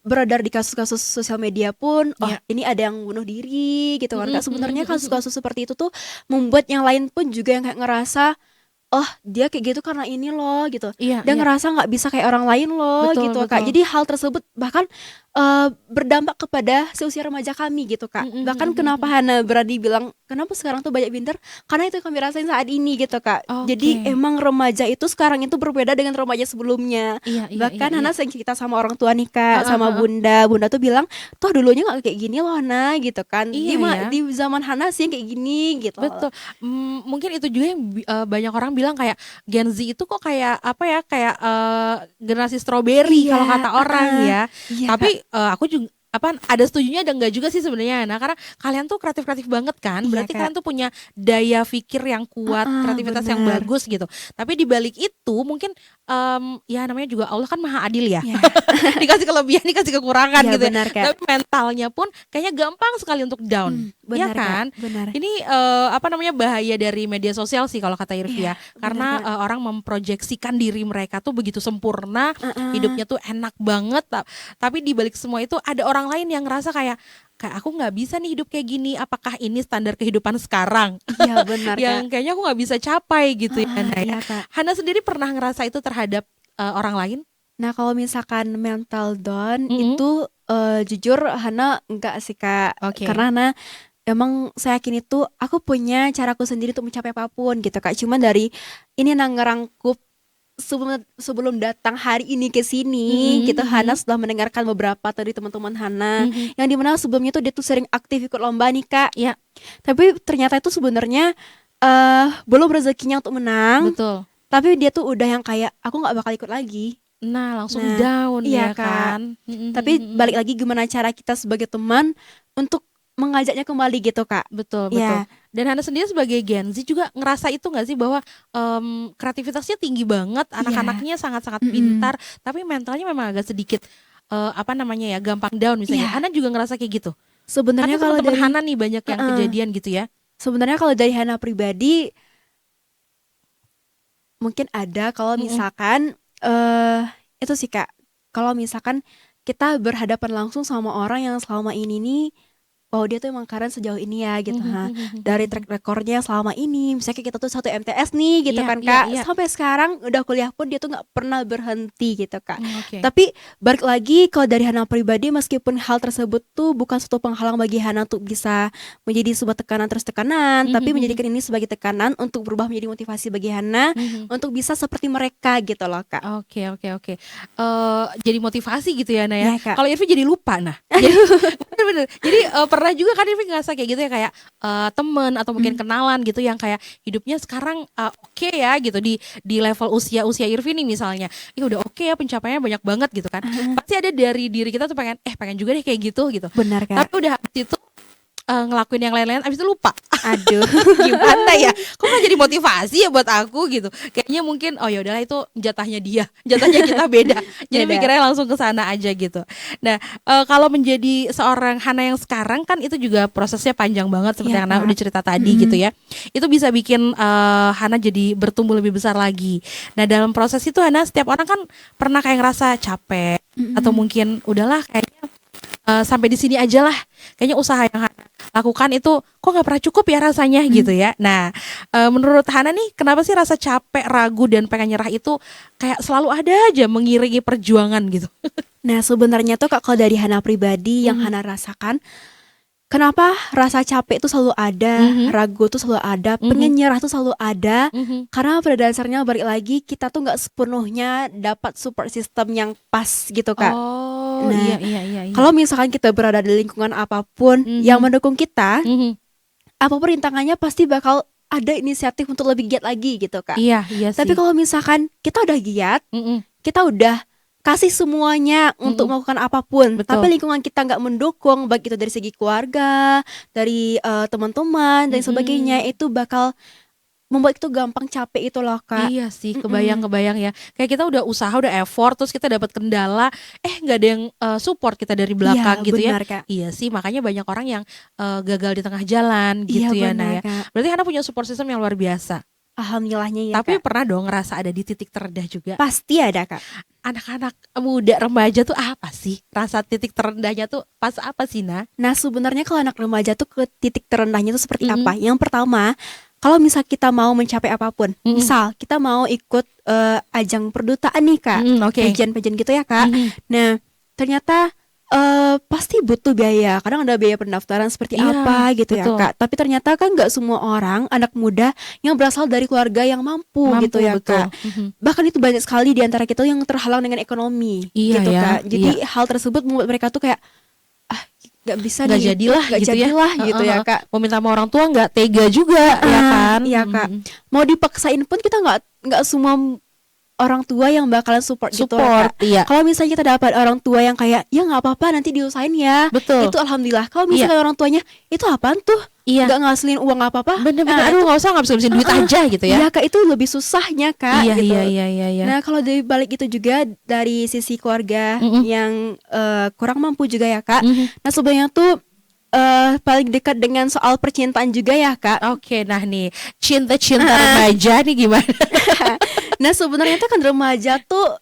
beredar di kasus-kasus sosial media pun, oh Iya. ini ada yang bunuh diri gitu kan Kak. Sebenarnya Mhm. kasus-kasus seperti itu tuh membuat yang lain pun juga yang kayak ngerasa, oh dia kayak gitu karena ini loh gitu. Iya, Dia iya. ngerasa nggak bisa kayak orang lain loh Betul, gitu Kak. betul. Jadi hal tersebut bahkan berdampak kepada seusia remaja kami gitu Kak. Bahkan kenapa Hana berani bilang kenapa sekarang tuh banyak minder, karena itu yang kami rasain saat ini gitu Kak. Jadi Oke. emang remaja itu sekarang itu berbeda dengan remaja sebelumnya. Iya, iya, Bahkan iya, iya. Hana sering cerita sama orang tua nih Kak, Heeh, sama heeh. Bunda tuh bilang, "Toh dulunya nggak kayak gini loh Hana," gitu kan. Iya ya. Di zaman Hana sih yang kayak gini gitu. Betul. Mungkin itu juga yang banyak orang bilang kayak Gen Z itu kok kayak kayak generasi strawberry Iya, kalau kata orang ya. Iya Tapi Kak. ada setujunya ada enggak juga sih sebenarnya. Nah, karena kalian tuh kreatif banget kan. Iya, Berarti Kak. kalian tuh punya daya pikir yang kuat, kreativitas yang Bener. bagus gitu. Tapi di balik itu mungkin ya namanya juga Allah kan Maha Adil ya. Iya. Dikasih kelebihan, dikasih kekurangan Iya, gitu ya. benar, Kak. Tapi mentalnya pun kayaknya gampang sekali untuk down. Iya Benar, Kak, kan? benar. Ini apa namanya bahaya dari media sosial sih kalau kata Irvi ya. Iya, Karena benar, Kak. orang memproyeksikan diri mereka tuh begitu sempurna, Heeh. hidupnya tuh enak banget. Tapi di balik semua itu ada orang lain yang ngerasa kayak aku nggak bisa nih hidup kayak gini. Apakah ini standar kehidupan sekarang? Iya, benar, Yang Kak. kayaknya aku nggak bisa capai gitu ya. Heeh, Nah, ya. iya, Kak. Hana sendiri pernah ngerasa itu terhadap orang lain? Nah, kalau misalkan mental down Mm-mm. itu jujur Hana enggak sih, Kak. Oke. Karena Hana emang saya yakin itu aku punya caraku sendiri untuk mencapai apapun gitu, Kak. Cuman dari ini ngerangkup sebelum datang hari ini ke sini gitu, Hana sudah mendengarkan beberapa dari teman-teman Hana yang dimana sebelumnya tuh dia tuh sering aktif ikut lomba nih, Kak. Iya. Tapi ternyata itu sebenarnya belum rezekinya untuk menang. Betul. Tapi dia tuh udah yang kayak aku nggak bakal ikut lagi. Nah, langsung Nah, down iya, ya Kak. kan. Tapi balik lagi gimana cara kita sebagai teman untuk mengajaknya kembali gitu, Kak. Betul. Iya. Dan Hana sendiri sebagai Gen Z juga ngerasa itu nggak sih bahwa kreativitasnya tinggi banget, anak-anaknya sangat-sangat pintar, tapi mentalnya memang agak sedikit apa namanya ya, gampang down misalnya. Iya. Hana juga ngerasa kayak gitu. Sebenarnya Karena kalau teman-teman dari Hana nih banyak yang kejadian gitu ya. sebenarnya kalau dari Hana pribadi mungkin ada kalau misalkan itu sih, Kak. Kalau misalkan kita berhadapan langsung sama orang yang selama ini nih, oh dia tuh emang keren sejauh ini ya gitu, dari track recordnya selama ini, misalnya kita tuh satu MTS nih gitu Iya, kan, iya, Kak. iya. Sampai sekarang udah kuliah pun dia tuh nggak pernah berhenti gitu, Kak. Oke. Tapi balik lagi kalau dari Hana pribadi, meskipun hal tersebut tuh bukan suatu penghalang bagi Hana untuk bisa menjadi sebuah tekanan terus tekanan, tapi menjadikan ini sebagai tekanan untuk berubah menjadi motivasi bagi Hana untuk bisa seperti mereka gitu loh, Kak. Oke. Jadi motivasi gitu ya, Nah ya. Iya, Kak. Kalau Irvi jadi lupa, nah. Jadi bener. Jadi pernah juga kan Irvi ngerasa kayak gitu ya, kayak temen atau mungkin kenalan gitu yang kayak hidupnya sekarang oke ya gitu di level usia Irvi nih misalnya. Ya udah oke ya, pencapaiannya banyak banget gitu kan. Pasti ada dari diri kita tuh pengen juga deh kayak gitu. Benar, Kak. Tapi udah habis itu ngelakuin yang lain-lain abis itu lupa. Aduh. Gimana ya, kok gak jadi motivasi ya buat aku gitu. Kayaknya mungkin oh ya udahlah itu jatahnya dia, jatahnya kita beda. Jadi Beda. mikirnya langsung ke sana aja gitu. Nah, kalau menjadi seorang Hana yang sekarang kan itu juga prosesnya panjang banget seperti Iya, yang Hana Kak. udah cerita tadi gitu ya. Itu bisa bikin Hana jadi bertumbuh lebih besar lagi. Nah, dalam proses itu Hana, setiap orang kan pernah kayak ngerasa capek atau mungkin udahlah kayaknya sampai di sini aja lah. Kayaknya usaha yang Hana lakukan itu kok nggak pernah cukup ya rasanya gitu ya. Nah, menurut Hana nih, kenapa sih rasa capek, ragu dan pengen nyerah itu kayak selalu ada aja mengiringi perjuangan gitu? Nah, sebenarnya tuh, Kak, kalau dari Hana pribadi yang Hana rasakan, kenapa rasa capek itu selalu ada, ragu tuh selalu ada, pengen nyerah tuh selalu ada, karena pada dasarnya balik lagi kita tuh nggak sepenuhnya dapat support system yang pas gitu, Kak. Oh, Nah, iya. Kalau misalkan kita berada di lingkungan apapun yang mendukung kita, apapun rintangannya pasti bakal ada inisiatif untuk lebih giat lagi gitu, Kak. Iya sih. Tapi kalau misalkan kita udah giat, kita udah kasih semuanya untuk melakukan apapun, Betul. tapi lingkungan kita nggak mendukung, baik itu dari segi keluarga, dari teman-teman dan sebagainya, itu bakal membuat itu gampang capek itu loh, Kak. Iya sih, kebayang ya. Kayak kita udah usaha, udah effort, terus kita dapat kendala, nggak ada yang support kita dari belakang Iya, gitu benar, ya. Kak. Iya sih, makanya banyak orang yang gagal di tengah jalan gitu Iya, ya, Nah benar, ya. Kak. Berarti Hana punya support system yang luar biasa. Alhamdulillahnya ya, Tapi Kak. pernah dong ngerasa ada di titik terendah juga. Pasti ada, Kak. Anak-anak muda remaja tuh apa sih? Rasa titik terendahnya tuh pas apa sih, Nah? Nah, sebenarnya kalau anak remaja tuh ke titik terendahnya tuh seperti apa? Yang pertama, kalau misal kita mau mencapai apapun, misal kita mau ikut ajang perdutaan nih, Kak, Oke. pageant gitu ya, Kak. Nah, ternyata pasti butuh biaya. Kadang ada biaya pendaftaran seperti Iya, apa gitu betul. ya, Kak. Tapi ternyata kan nggak semua orang, anak muda yang berasal dari keluarga yang mampu gitu ya, betul. Kak. Bahkan itu banyak sekali di antara kita yang terhalang dengan ekonomi Iya gitu, ya, Kak. Jadi iya. hal tersebut membuat mereka tuh kayak nggak bisa Nggak nih, jadilah nggak gitu ya. jadilah gitu ya, Kak. Mau minta sama orang tua nggak tega juga ya kan? Iya, Kak. Mau dipaksain pun kita nggak semua orang tua yang bakalan support gitu Support, Kak. iya. Kalau misalnya kita dapat orang tua yang kayak ya nggak apa-apa nanti diusahain ya, Betul. itu alhamdulillah. Kalau misalnya orang tuanya itu apaan tuh, Iya. nggak ngasilin uang apa-apa, Bener-bener, nah, aduh itu nggak usah ngabisin duit aja gitu ya. iya Kak, itu lebih susahnya Kak Iya, gitu. iya. Nah kalau dari balik itu juga dari sisi keluarga Mm-mm. yang kurang mampu juga ya Kak. Mhm. Nah sebenarnya tuh paling dekat dengan soal percintaan juga ya Kak. Oke, nah nih cinta-cinta remaja nih gimana? Nah sebenarnya tuh kan remaja tuh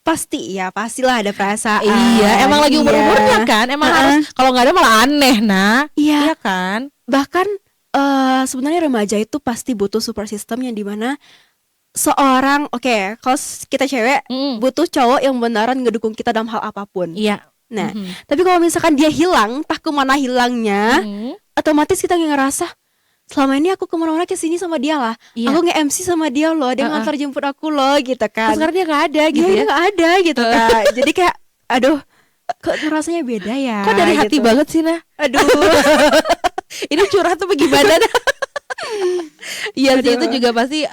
pastilah ada perasaan. Iya, emang lagi umur-umurnya kan, emang harus, kalau nggak ada malah aneh, nah. Iya. Iya kan? Bahkan sebenarnya remaja itu pasti butuh support system yang dimana seorang kalau kita cewek Mm-mm. butuh cowok yang beneran ngedukung kita dalam hal apapun. Iya. Nah, Mhm. tapi kalau misalkan dia hilang, entah kemana hilangnya, Mhm. otomatis kita ngerasa selama ini aku kemana-mana kesini sama dia lah. Iya. Aku nge-MC sama dia loh, dia ngantar jemput aku loh gitu kan. Terus sekarang dia nggak ada gitu Dia ya? nggak ada gitu Kak. Jadi kayak aduh, kok rasanya beda ya. Kok dari hati gitu. banget sih, nah? Aduh. Ini curhat tuh bagaimana? Iya sih, itu Aduh. juga pasti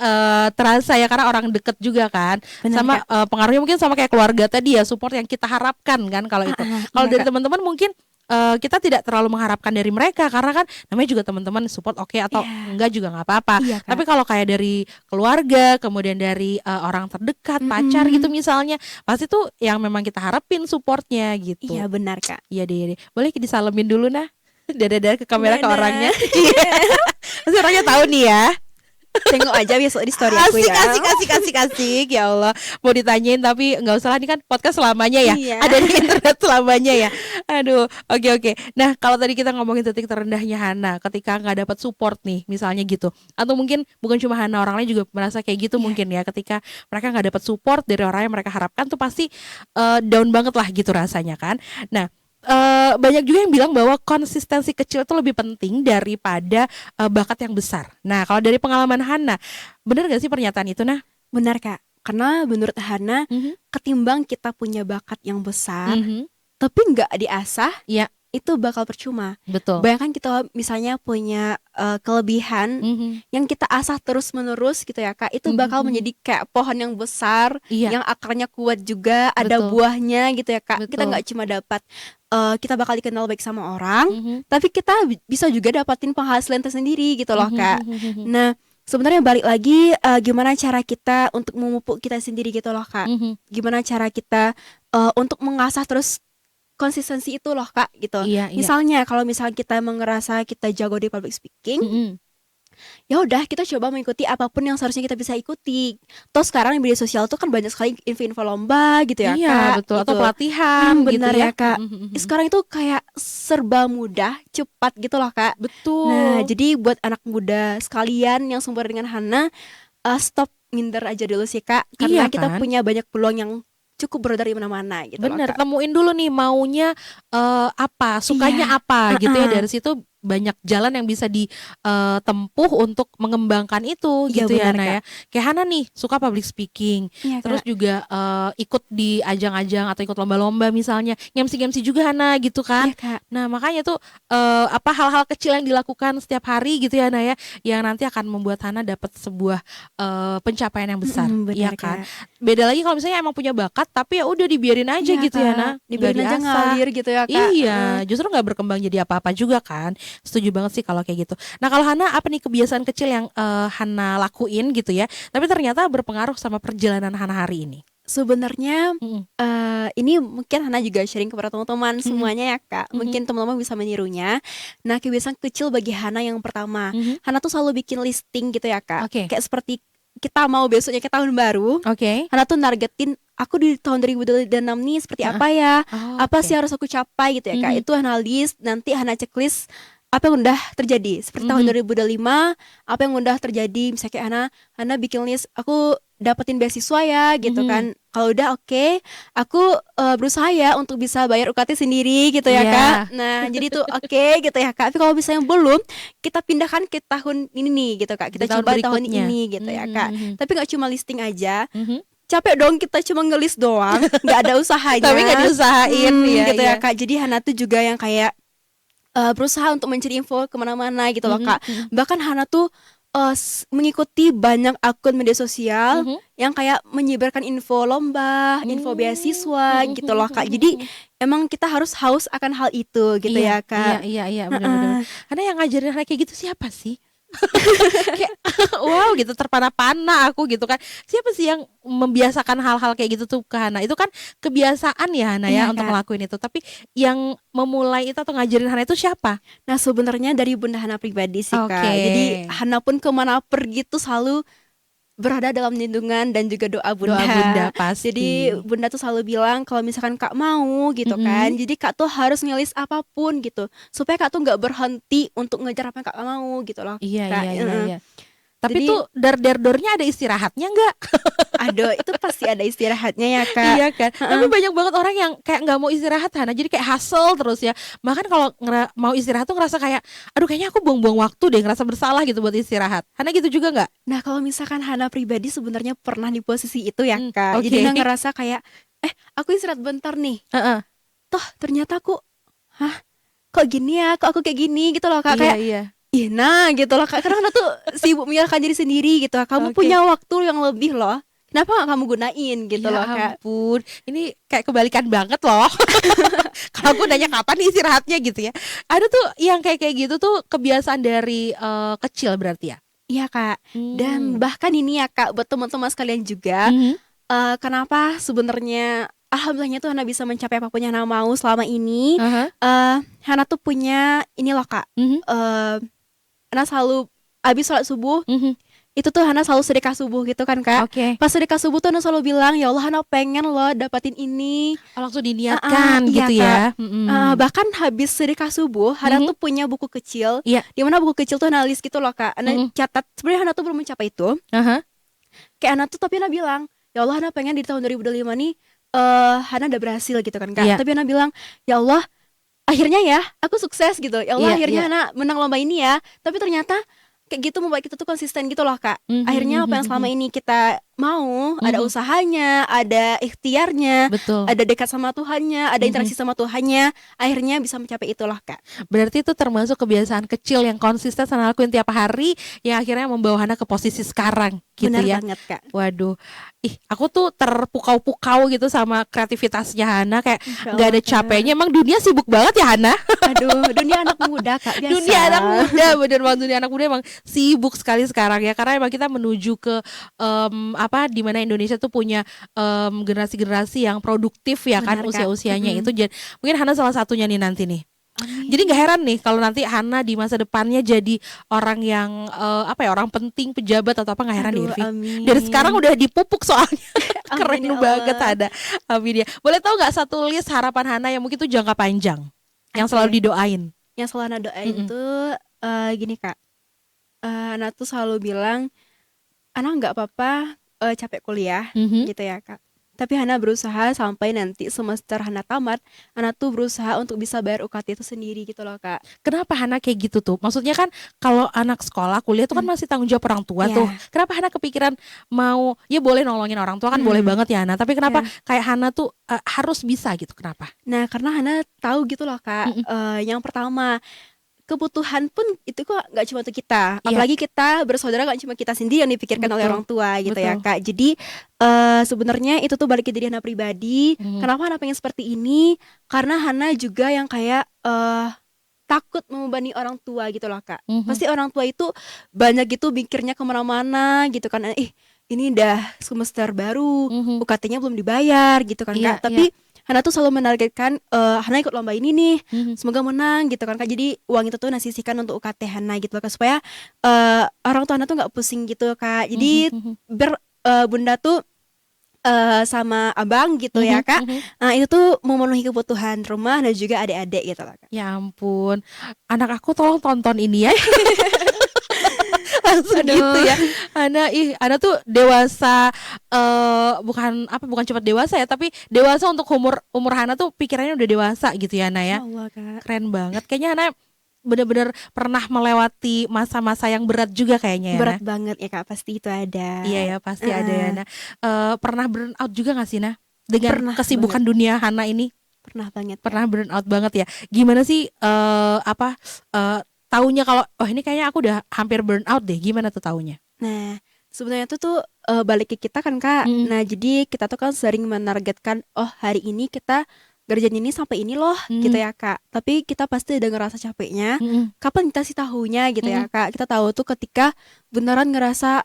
terasa ya, karena orang deket juga kan. Benar, Sama pengaruhnya mungkin sama kayak keluarga tadi ya, support yang kita harapkan kan kalau itu. Kalau iya, dari Kak. teman-teman mungkin kita tidak terlalu mengharapkan dari mereka, karena kan namanya juga teman-teman support oke, atau Iya. enggak juga nggak apa-apa. Iya, Kak. Tapi kalau kayak dari keluarga, kemudian dari orang terdekat, pacar gitu misalnya, pasti tuh yang memang kita harapin supportnya gitu. Iya benar Kak. Iya deh. Boleh disalamin dulu nah. Dadah ke kamera ke Dadah. orangnya. Iya. Pasti orangnya tahu nih ya. Tengok aja besok di story aku ya. Asik ya Allah. Mau ditanyain tapi nggak usah lah, ini kan podcast selamanya ya. Iya. Ada di internet selamanya ya. Aduh, oke. Nah, kalau tadi kita ngomongin titik terendahnya Hana ketika nggak dapat support nih, misalnya gitu. Atau mungkin bukan cuma Hana, orang lain juga merasa kayak gitu mungkin ya, ketika mereka nggak dapat support dari orang yang mereka harapkan tuh pasti down banget lah gitu rasanya kan. Nah, banyak juga yang bilang bahwa konsistensi kecil itu lebih penting daripada bakat yang besar. Nah, kalau dari pengalaman Hana, benar gak sih pernyataan itu, nah? Benar Kak. Karena menurut Hana, Mhm. ketimbang kita punya bakat yang besar, Mhm. tapi nggak diasah, Iya, itu bakal percuma. betul. Bayangkan kita misalnya punya kelebihan Mhm. yang kita asah terus menerus gitu ya Kak, itu Mhm, bakal mhm. menjadi kayak pohon yang besar, Iya, yang akarnya kuat juga, ada Betul. buahnya gitu ya Kak. Kita Betul. nggak cuma dapat kita bakal dikenal baik sama orang, Mhm. tapi kita bisa juga dapatin penghasilan tersendiri gitu loh Mhm, Kak. mhm, mhm. Nah sebenarnya balik lagi gimana cara kita untuk memupuk kita sendiri gitu loh Kak. Mhm. Gimana cara kita untuk mengasah terus konsistensi itu loh Kak gitu. Iya. Misalnya kalau misalnya kita ngerasa kita jago di public speaking, Mhm. ya udah kita coba mengikuti apapun yang seharusnya kita bisa ikuti. Toh sekarang di media sosial tuh kan banyak sekali info-info lomba gitu ya Iya, Kak. betul. Gitu. Atau pelatihan gitu Benar ya Kak. Mhm, mhm, mhm. Sekarang itu kayak serba mudah, cepat gitu loh Kak. Betul. Nah jadi buat anak muda sekalian yang seumur dengan Hana, stop minder aja dulu sih Kak. Iya Karena kita kan? punya banyak peluang yang cukup beredar di mana-mana gitu loh Bener, Kak. temuin dulu nih maunya apa, sukanya apa gitu ya. Dari situ banyak jalan yang bisa ditempuh untuk mengembangkan itu Iya, gitu ya benar, Nah ya. Kayak Hana nih suka public speaking, Iya, terus Kak. juga ikut di ajang-ajang atau ikut lomba-lomba misalnya, ngemsi-ngemsi juga Hana gitu kan. Iya, Kak. Nah makanya tuh hal-hal kecil yang dilakukan setiap hari gitu ya Nah ya, yang nanti akan membuat Hana dapat sebuah pencapaian yang besar, Benar, iya kan. Kak. Beda lagi kalau misalnya emang punya bakat tapi ya udah dibiarin aja Iya, gitu ya Kak. Nah, Dibiarin nggak aja diasah. ngalir gitu ya Kak. Iya, justru nggak berkembang jadi apa-apa juga kan. Setuju banget sih kalau kayak gitu. Nah kalau Hana, apa nih kebiasaan kecil yang Hana lakuin gitu ya, tapi ternyata berpengaruh sama perjalanan Hana hari ini? Sebenarnya Mhm. ini mungkin Hana juga sharing kepada teman-teman semuanya ya Kak. Mhm. Mungkin teman-teman bisa menirunya. Nah kebiasaan kecil bagi Hana yang pertama, Mhm. Hana tuh selalu bikin listing gitu ya Kak. Oke. Kayak seperti kita mau besoknya ke tahun baru, Oke. Hana tuh nargetin aku di tahun 2026 nih seperti Heeh. apa ya, Oh, apa oke. sih harus aku capai gitu ya Kak. Mhm. Itu Hana list, nanti Hana checklist apa yang udah terjadi seperti tahun Mhm. 2025, apa yang udah terjadi. Misalnya kayak Hana bikin list, aku dapetin beasiswa ya gitu Mhm. kan. Kalau udah oke, aku berusaha ya untuk bisa bayar UKT sendiri gitu ya Iya. Kak. Nah jadi tuh oke gitu ya Kak. Tapi kalau misalnya belum, kita pindahkan ke tahun ini nih gitu Kak. Kita Di tahun coba tahun berikutnya. ini gitu ya Kak. Mhm. Tapi gak cuma listing aja, Mhm. capek dong kita cuma ngelis doang, nggak ada usahanya. Tapi nggak diusahain ya, gitu iya. ya Kak. Jadi Hana tuh juga yang kayak berusaha untuk mencari info kemana-mana gitu loh Mhm, Kak. mhm. Bahkan Hana tuh mengikuti banyak akun media sosial Mhm. yang kayak menyebarkan info lomba, info beasiswa gitu loh Kak. Jadi emang kita harus haus akan hal itu gitu Iya ya iya Kak. iya iya, bener bener bener. Heeh. Karena yang ngajarin hal kayak gitu siapa sih? Kayak wow gitu, terpana-pana aku gitu kan. Siapa sih yang membiasakan hal-hal kayak gitu tuh ke Hana? Itu kan kebiasaan ya Hana ya Iya untuk Kak. ngelakuin itu. Tapi yang memulai itu atau ngajarin Hana itu siapa? Nah sebenarnya dari Bunda Hana pribadi sih Oke. Kak. Jadi Hana pun kemana pergi tuh selalu berada dalam lindungan dan juga doa Doa bunda Bunda. pasti. Jadi Bunda tuh selalu bilang kalau misalkan Kak mau gitu kan, Mhm. jadi Kak tuh harus ngelis apapun gitu, supaya Kak tuh nggak berhenti untuk ngejar apa yang Kak mau gitu loh Iya Kak. iya iya Heeh. iya. Tapi Jadi tuh dar-dar-dornya ada istirahatnya nggak? aduh itu pasti ada istirahatnya ya Kak. Iya kan. Tapi Heeh. banyak banget orang yang kayak nggak mau istirahat Hana. Jadi kayak hustle terus ya. Bahkan kalau mau istirahat tuh ngerasa kayak, aduh kayaknya aku buang-buang waktu deh, ngerasa bersalah gitu buat istirahat. Hana gitu juga nggak? Nah kalau misalkan Hana pribadi sebenarnya pernah di posisi itu ya Kak. Jadi Oke. Hana ngerasa kayak, aku istirahat bentar nih. Heeh. Toh ternyata aku, hah kok gini ya, kok aku kayak gini gitu loh Kak. Iya Kayak iya. ih, nah gitu loh Kak, karena Kakak tuh sibuk menyalahkan diri sendiri gitu. Kamu Oke. punya waktu yang lebih loh. Kenapa gak kamu gunain gitu Ya loh Kak. ampun, ini kayak kebalikan banget loh. Kalau aku nanya kapan nih istirahatnya gitu ya. Ada tuh yang kayak kayak gitu tuh kebiasaan dari kecil berarti ya. Iya Kak. Dan Hmm. bahkan ini ya Kak, buat teman-teman sekalian juga, Mhm. kenapa sebenarnya alhamdulillahnya tuh Hana bisa mencapai apapun yang Hana mau selama ini. Aha. Hana tuh punya ini loh Kak. Mhm. eh Hana selalu abis sholat subuh Mhm. itu tuh Hana selalu sedekah subuh gitu kan Kak. Oke. Pas sedekah subuh tuh Hana selalu bilang, ya Allah Hana pengen loh dapatin ini. Oh, langsung diniatkan Iya gitu Kak. ya. Mhm. Bahkan habis sedekah subuh, Hana Mhm. tuh punya buku kecil, Iya. di mana buku kecil tuh Hana list gitu loh Kak. Hana Mhm. catat, sebenarnya Hana tuh belum mencapai itu. Aha. Kayak Hana tuh, tapi Hana bilang, ya Allah Hana pengen di tahun 2025 nih, Hana udah berhasil gitu kan Kak. Iya. Tapi Hana bilang, ya Allah akhirnya ya aku sukses gitu. Ya Allah Iya, akhirnya iya. Hana menang lomba ini ya. Tapi ternyata kayak gitu membuat kita tuh konsisten gitu loh Kak. Mhm, Akhirnya apa mhm, yang selama mhm. ini kita mau, ada Mhm. usahanya, ada ikhtiarnya, Betul. ada dekat sama Tuhannya, ada Mhm. interaksi sama Tuhannya, akhirnya bisa mencapai itulah Kak. Berarti itu termasuk kebiasaan kecil yang konsisten Hana lakuin tiap hari yang akhirnya membawa Hana ke posisi sekarang gitu Benar ya. banget Kak. Waduh, aku tuh terpukau-pukau gitu sama kreativitasnya Hana, kayak Insya nggak ada Allah Kak. capeknya. Emang dunia sibuk banget ya Hana? Aduh, dunia anak muda Kak, biasa. Dunia anak muda, bener banget, dunia anak muda emang sibuk sekali sekarang ya. Karena emang kita menuju ke di mana Indonesia tuh punya generasi-generasi yang produktif ya kan, Benar Kak. usia-usianya Mm-mm. itu. Mungkin Hana salah satunya nih nanti nih. Jadi Amin. nggak heran nih kalau nanti Hana di masa depannya jadi orang yang orang penting, pejabat atau apa, nggak heran deh Aduh, Irvi. amin. Dari sekarang udah dipupuk soalnya. Keren Amin ya banget Allah. ada. Amin ya. Boleh tahu nggak satu list harapan Hana yang mungkin tuh jangka panjang yang Oke. selalu didoain? Yang selalu Hana doain Mm-mm. tuh gini Kak. Hana tuh selalu bilang, Hana nggak apa-apa capek kuliah Mhm. gitu ya Kak. Tapi Hana berusaha sampai nanti semester Hana tamat, Hana tuh berusaha untuk bisa bayar UKT itu sendiri gitu loh Kak. Kenapa Hana kayak gitu tuh? Maksudnya kan kalau anak sekolah kuliah tuh kan masih tanggung jawab orang tua Iya. tuh. Kenapa Hana kepikiran mau, ya boleh nolongin orang tua kan, boleh banget ya Hana. Tapi kenapa Iya. kayak Hana tuh harus bisa gitu? Kenapa? Nah karena Hana tahu gitu loh Kak. Mm-mm. Yang pertama, kebutuhan pun itu kok nggak cuma untuk kita, Iya. apalagi kita bersaudara, nggak cuma kita sendiri yang dipikirkan oleh Betul. orang tua gitu ya Betul. Kak. Jadi sebenarnya itu tuh balik ke diri Hana pribadi. Mhm. Kenapa Hana pengen seperti ini? Karena Hana juga yang kayak takut membebani orang tua gitu loh Kak. Mhm. Pasti orang tua itu banyak gitu mikirnya kemana-mana gitu kan. Ini udah semester baru, Mhm. UKT-nya belum dibayar gitu kan Iya, Kak. Tapi Hana tuh selalu menargetkan, Hana ikut lomba ini nih, Mhm. semoga menang gitu kan Kak. Jadi uang itu tuh Hana sisihkan untuk UKT Hana gitu Kak, supaya orang tua Hana tuh nggak pusing gitu Kak. Jadi Mhm. Bunda tuh sama abang gitu ya Mhm. Kak, Mhm. itu tuh memenuhi kebutuhan rumah dan juga adik-adik gitu loh Kak. Ya ampun, anak aku tolong tonton ini ya. Langsung Aduh. gitu ya. Ana tuh dewasa, bukan cepat dewasa ya, tapi dewasa untuk umur Hana tuh pikirannya udah dewasa gitu ya Ana ya. Ya Allah Kak. Keren banget. Kayaknya Hana bener-bener pernah melewati masa-masa yang berat juga kayaknya ya. Berat Nah. banget ya Kak, pasti itu ada. Iya ya, pasti ada ya. Nah, pernah burn out juga gak sih Nah dengan Pernah kesibukan dunia Hana ini? Pernah banget Kak. Pernah burn out banget ya. Gimana sih taunya kalau oh ini kayaknya aku udah hampir burn out deh, gimana tuh taunya? Nah, sebenarnya tuh balik ke kita kan Kak. Mm-mm. Nah, jadi kita tuh kan sering menargetkan, oh hari ini kita kerjaan ini sampai ini loh gitu Mm-mm. ya Kak. Tapi kita pasti udah ngerasa capeknya. Mm-mm. Kapan kita sih tahunya gitu ya Mm-mm. Kak. Kita tahu tuh ketika beneran ngerasa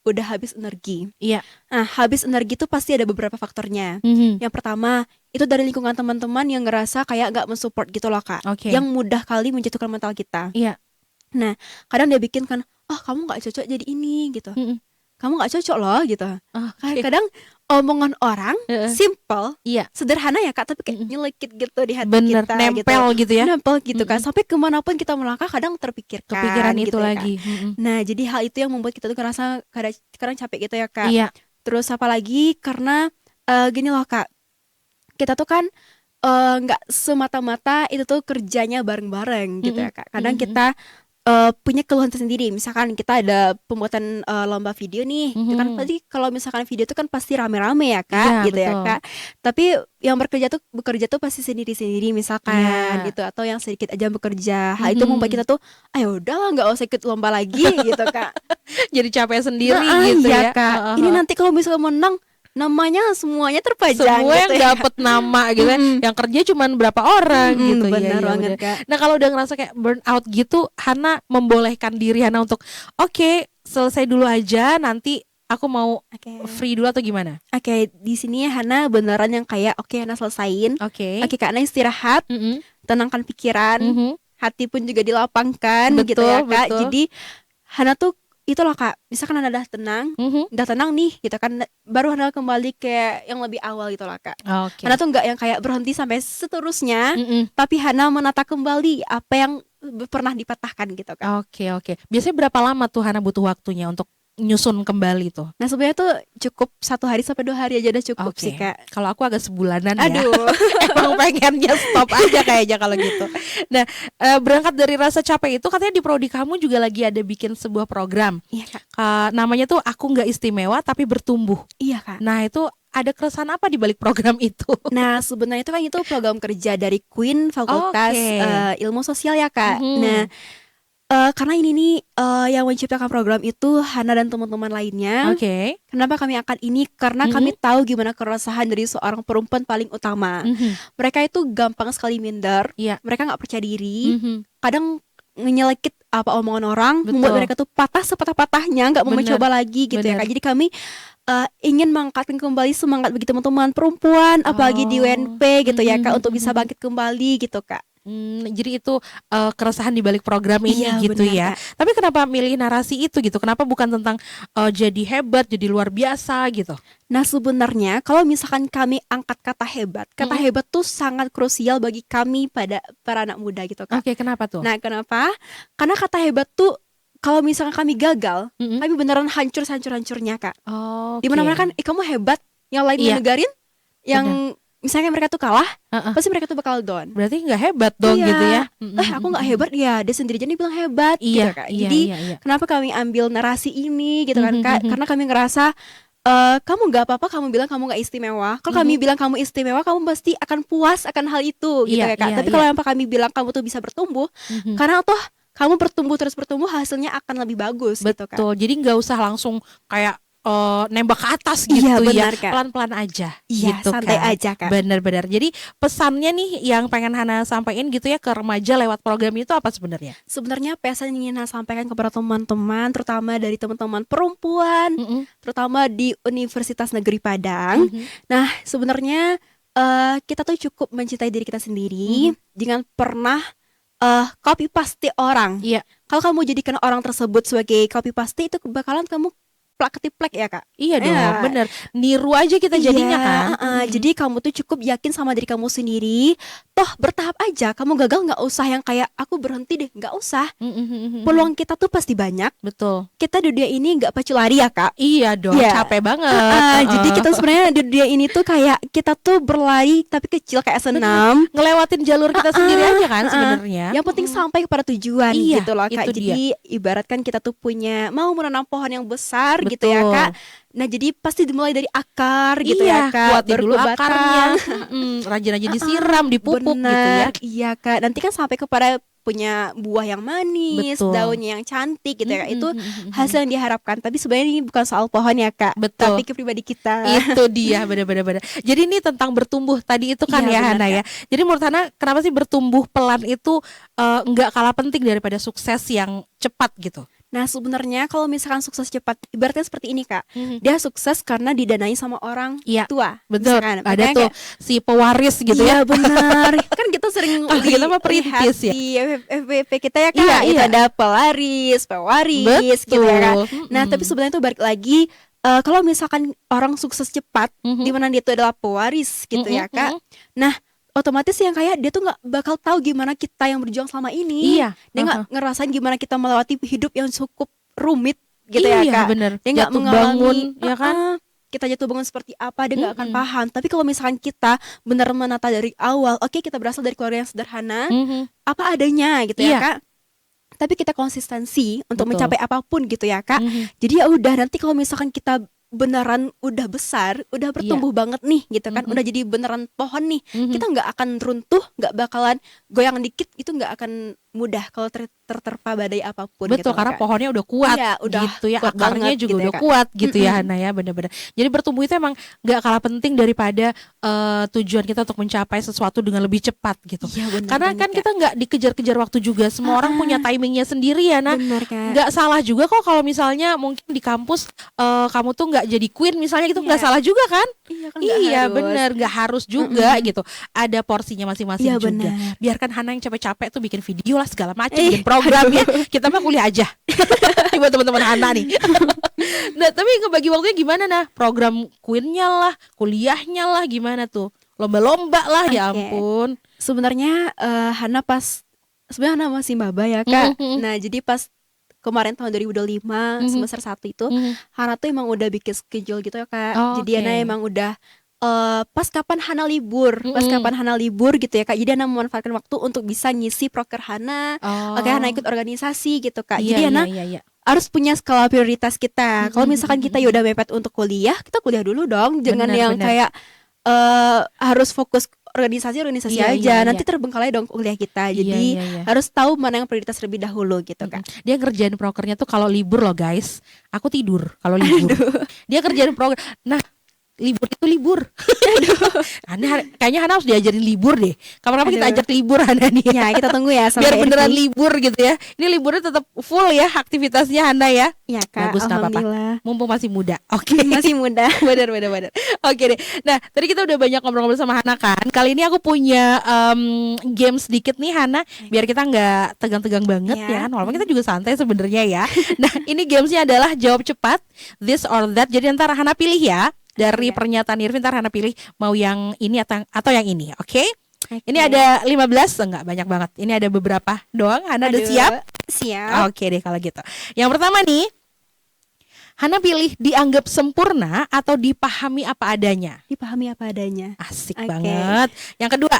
udah habis energi. Iya. Nah, habis energi tuh pasti ada beberapa faktornya. Mhm. Yang pertama, itu dari lingkungan teman-teman yang ngerasa kayak gak mensupport gitu loh Kak. Oke. Yang mudah kali menjatuhkan mental kita. Iya. Nah, kadang dia bikin kan, kamu gak cocok jadi ini gitu. Mm-mm. Kamu gak cocok loh gitu. Oke. Kadang omongan orang Heeh. simple, Iya. sederhana ya Kak, tapi kayak Mm-mm. nyelekit gitu di hati Bener, kita nempel gitu ya. Nempel gitu kan. Mm-mm. Sampai kemanapun kita melangkah kadang terpikirkan Kepikiran itu gitu ya, Kak. lagi. Mm-mm. Nah, jadi hal itu yang membuat kita tuh ngerasa kadang capek gitu ya Kak. Iya. Terus apalagi karena gini loh Kak, kita tuh kan nggak semata-mata itu tuh kerjanya bareng-bareng gitu ya Kak. Kadang Mm-mm. kita punya keluhan tersendiri. Misalkan kita ada pembuatan lomba video nih, itu kan Mhm. pasti kalau misalkan video itu kan pasti rame-rame ya Kak, Iya, gitu ya betul. Kak. Tapi yang bekerja tuh pasti sendiri-sendiri misalkan Iya. gitu, atau yang sedikit aja bekerja. Hal itu membuat Mhm. kita tuh, ayo udahlah nggak usah ikut lomba lagi gitu Kak. Jadi capek sendiri Nah, gitu iya ya. Kak. Heeh, Ini heeh. nanti kalau misalnya menang, namanya semuanya terpajang Semua yang gitu ya. dapat nama gitu ya. Mm-mm. Yang kerja cuman berapa orang Mm-mm, gitu. Iya, benar iya, banget bener. Kak. Nah, kalau udah ngerasa kayak burn out gitu, Hana membolehkan diri Hana untuk oke, selesai dulu aja, nanti aku mau Oke. free dulu atau gimana? Oke, di sini ya Hana beneran yang kayak oke Hana selesain. Oke. Oke Kak, Hana istirahat, Mm-mm. tenangkan pikiran, Mhm. hati pun juga dilapangkan gitu ya Betul, Kak. betul. Jadi Hana tuh itu loh Kak, misalkan Hana udah Mhm. tenang nih gitu kan, baru Hana kembali kayak yang lebih awal gitu loh Kak. Oke. Hana tuh nggak yang kayak berhenti sampai seterusnya, Mm-mm. tapi Hana menata kembali apa yang pernah dipatahkan gitu Kak. Oke, oke. Biasanya berapa lama tuh Hana butuh waktunya untuk nyusun kembali tuh? Nah sebenarnya tuh cukup 1 hari sampai 2 hari aja udah cukup Oke. sih Kak. Kalau aku agak sebulanan ya. Aduh. Emang pengennya stop aja kayaknya kalau gitu. Nah, berangkat dari rasa capek itu katanya di prodi kamu juga lagi ada bikin sebuah program. Iya Kak. Namanya tuh Aku Nggak Istimewa Tapi Bertumbuh. Iya Kak. Nah, itu ada keresahan apa di balik program itu? Nah sebenarnya itu program kerja dari Queen Fakultas Oke. Ilmu Sosial ya Kak. Mhm. Nah karena ini nih yang menciptakan program itu Hana dan teman-teman lainnya. Oke. Kenapa kami angkat ini? Karena kami tahu gimana keresahan dari seorang perempuan paling utama. Mhm. Mereka itu gampang sekali minder. Iya. Mereka nggak percaya diri. Mhm. Kadang nyelekit apa omongan orang, Betul. membuat mereka tuh patah sepatah-patahnya, nggak mau Bener. mencoba lagi gitu ya Bener. Kak. Jadi kami ingin mengangkatkan kembali semangat bagi teman-teman perempuan, apalagi di Oh. UNP gitu ya Kak, Mhm. untuk bisa bangkit kembali gitu Kak. Jadi itu keresahan di balik program ini Iya, gitu benar, ya. Tapi kenapa milih narasi itu gitu? Kenapa bukan tentang jadi hebat, jadi luar biasa gitu? Nah sebenarnya kalau misalkan kami angkat kata hebat tuh sangat krusial bagi kami pada para anak muda gitu Kak. Oke, kenapa tuh? Nah kenapa? Karena kata hebat tuh kalau misalkan kami gagal, Mhm. kami beneran hancur-hancurnya Kak. Oke. Dimana-mana kan, kamu hebat, yang lain Iya. ngegarin, yang misalnya mereka tuh kalah, Heeh. pasti mereka tuh bakal down. Berarti nggak hebat dong Iya. gitu ya? Aku nggak hebat ya, dia sendiri aja nih bilang hebat Iya, gitu Kak. iya, Jadi iya. kenapa kami ambil narasi ini gitu kan Kak? Mhm. Karena kami ngerasa kamu nggak apa-apa, kamu bilang kamu nggak istimewa. Kalau kami bilang kamu istimewa, kamu pasti akan puas akan hal itu gitu Iya, ya Kak. iya, Tapi iya. kalau yang kami bilang kamu tuh bisa bertumbuh, Mhm. karena toh kamu bertumbuh hasilnya akan lebih bagus gitu Kak. Betul. Jadi nggak usah langsung kayak nembak ke atas Iya, gitu ya. benar, Kak. Pelan-pelan aja. Iya, gitu santai kan. aja Kak. Bener-bener. Jadi pesannya nih yang pengen Hana sampaikan gitu ya ke remaja lewat program itu apa sebenarnya? Sebenarnya pesan yang ingin saya sampaikan kepada teman-teman, terutama dari teman-teman perempuan, Mhm. terutama di Universitas Negeri Padang. Mhm. Nah, sebenarnya kita tuh cukup mencintai diri kita sendiri, jangan pernah copy paste orang. Iya. Kalau kamu jadikan orang tersebut sebagai copy paste, itu bakalan kamu plak ketiplek ya Kak. Iya dong, Iya. bener. Niru aja kita jadinya kan. Jadi kamu tuh cukup yakin sama diri kamu sendiri. Toh bertahap aja. Kamu gagal nggak usah yang kayak aku berhenti deh, nggak usah. Peluang kita tuh pasti banyak. Betul. Kita di dunia ini nggak pacu lari ya Kak. Iya dong, Iya. capek banget. Jadi kita sebenarnya di dunia ini tuh kayak kita tuh berlari tapi kecil kayak senam. ngelewatin jalur kita sendiri aja kan sebenarnya. Yang penting sampai kepada tujuan Iya, gitu loh Kak. itu dia. Jadi ibaratkan kita tuh punya mau menanam pohon yang besar gitu Betul. ya Kak. Nah jadi pasti dimulai dari akar gitu iya, ya Kak. kuatin Baru dulu ke batang. akarnya. Rajin-rajin disiram, dipupuk gitu ya. Bener, iya Kak. Nanti kan sampai kepada punya buah yang manis, Betul. daunnya yang cantik gitu ya Kak. Itu Mhm. hasil yang diharapkan. Tapi sebenarnya ini bukan soal pohon ya Kak, Betul. tapi ke pribadi kita. Itu dia, bener-bener. Jadi ini tentang bertumbuh tadi itu kan Iya, ya benar, Hana ya. Jadi menurut Hana kenapa sih bertumbuh pelan itu nggak kalah penting daripada sukses yang cepat gitu? Nah sebenarnya kalau misalkan sukses cepat, ibaratnya seperti ini Kak. Mhm. Dia sukses karena didanai sama orang Iya, tua. betul. Misalkan, Ada makanya tuh kayak, si pewaris gitu iya ya. benar. Kan kita sering Kalau kita mah lihat perintis ya. di FVP kita ya Kak. Iya, Itu iya. ada pewaris gitu ya Kak. Betul. Nah tapi sebenarnya itu balik lagi, kalau misalkan orang sukses cepat, Mhm. di mana dia itu adalah pewaris gitu ya Mhm, Kak. mhm. Nah otomatis yang kayak dia tuh nggak bakal tahu gimana kita yang berjuang selama ini. Iya. Dia nggak ngerasain gimana kita melewati hidup yang cukup rumit gitu ya Iya, Kak. bener. Dia nggak Jatuh bangun, mengalami ya kan? kita jatuh bangun seperti apa, dia nggak akan Mm-mm. paham. Tapi kalau misalkan kita benar menata dari awal, oke kita berasal dari keluarga yang sederhana, Mhm. apa adanya gitu Iya. ya Kak. Tapi kita konsistensi untuk Betul. mencapai apapun gitu ya Kak. Mhm. Jadi ya udah, nanti kalau misalkan kita beneran udah besar, udah bertumbuh banget nih gitu kan, Mhm. udah jadi beneran pohon nih, Mhm. kita nggak akan runtuh, nggak bakalan goyang dikit, itu nggak akan mudah kalau terterpa badai apapun gitu Betul, loh, karena Kak. pohonnya udah kuat Iya, udah gitu ya, kuat akarnya banget juga gitu ya, udah Kak. kuat gitu ya Mm-mm. Hana ya, bener-bener. Jadi bertumbuh itu emang gak kalah penting daripada tujuan kita untuk mencapai sesuatu dengan lebih cepat gitu. Iya benar Karena banget, kan Kak. kita nggak dikejar-kejar waktu juga, semua orang punya timingnya sendiri ya. Nah, Benar Kak. nggak salah juga kok kalau misalnya mungkin di kampus kamu tuh nggak jadi queen misalnya, itu nggak Iya. salah juga kan? Iya kan nggak Iya harus. bener, nggak harus juga gitu. Ada porsinya masing-masing Iya, juga. benar. Biarkan Hana yang capek-capek tuh bikin video lah segala macam, Eh, bikin program ya. Kita mah kuliah aja. Ini buat teman-teman Hana nih. Nah, tapi ngebagi waktunya gimana nah? Program queennya lah, kuliahnya lah, gimana tuh? Lomba-lomba lah, ya Oke. ampun. Sebenarnya sebenarnya Hana masih maba ya Kak. Mhm. Nah jadi pas kemarin tahun 2025 Mhm. semester 1 itu, Mhm. Hana tuh emang udah bikin schedule gitu ya Kak. Oh, Jadi Hana oke. emang udah pas kapan Hana libur, gitu ya Kak. Jadi Hana memanfaatkan waktu untuk bisa ngisi proker Hana. Oh. Oke, Hana ikut organisasi gitu Kak. Iya, Jadi Hana iya. harus punya skala prioritas kita. Kalau misalkan kita ya udah mepet untuk kuliah, kita kuliah dulu dong. Jangan Benar, yang benar. kayak harus fokus organisasi Iya, aja. iya, Nanti iya. terbengkalai dong kuliah kita. Iya, Jadi iya. harus tahu mana yang prioritas terlebih dahulu gitu Kak. Dia ngerjain prokernya tuh kalau libur loh guys. Aku tidur kalau libur. Dia kerjain proker. Nah, libur itu libur. Kayaknya Hana harus diajarin libur deh. Kapan-kapan kita Aduh. ajak libur Hana nih. Ya kita tunggu ya Biar sampai beneran Irvi. libur gitu ya. Ini liburnya tetap full ya aktivitasnya Hana ya. Ya Kak, Bagus, nggak apa-apa. alhamdulillah. Mumpung masih muda. Oke. Masih muda. Bener. Oke deh. Nah, tadi kita udah banyak ngobrol-ngobrol sama Hana kan. Kali ini aku punya game sedikit nih Hana, biar kita nggak tegang-tegang banget Ya. ya. Walaupun kita juga santai sebenarnya ya. Nah, ini gamesnya adalah jawab cepat, this or that. Jadi antara Hana pilih ya. Dari Oke. pernyataan Irvin, ntar Hana pilih mau yang ini atau yang ini. Oke? Oke. Ini ada 15, enggak banyak banget. Ini ada beberapa doang. Hana udah Aduh, siap? Siap. Oke deh kalau gitu. Yang pertama nih, Hana pilih dianggap sempurna atau dipahami apa adanya. Dipahami apa adanya. Asik Oke. banget. Yang kedua,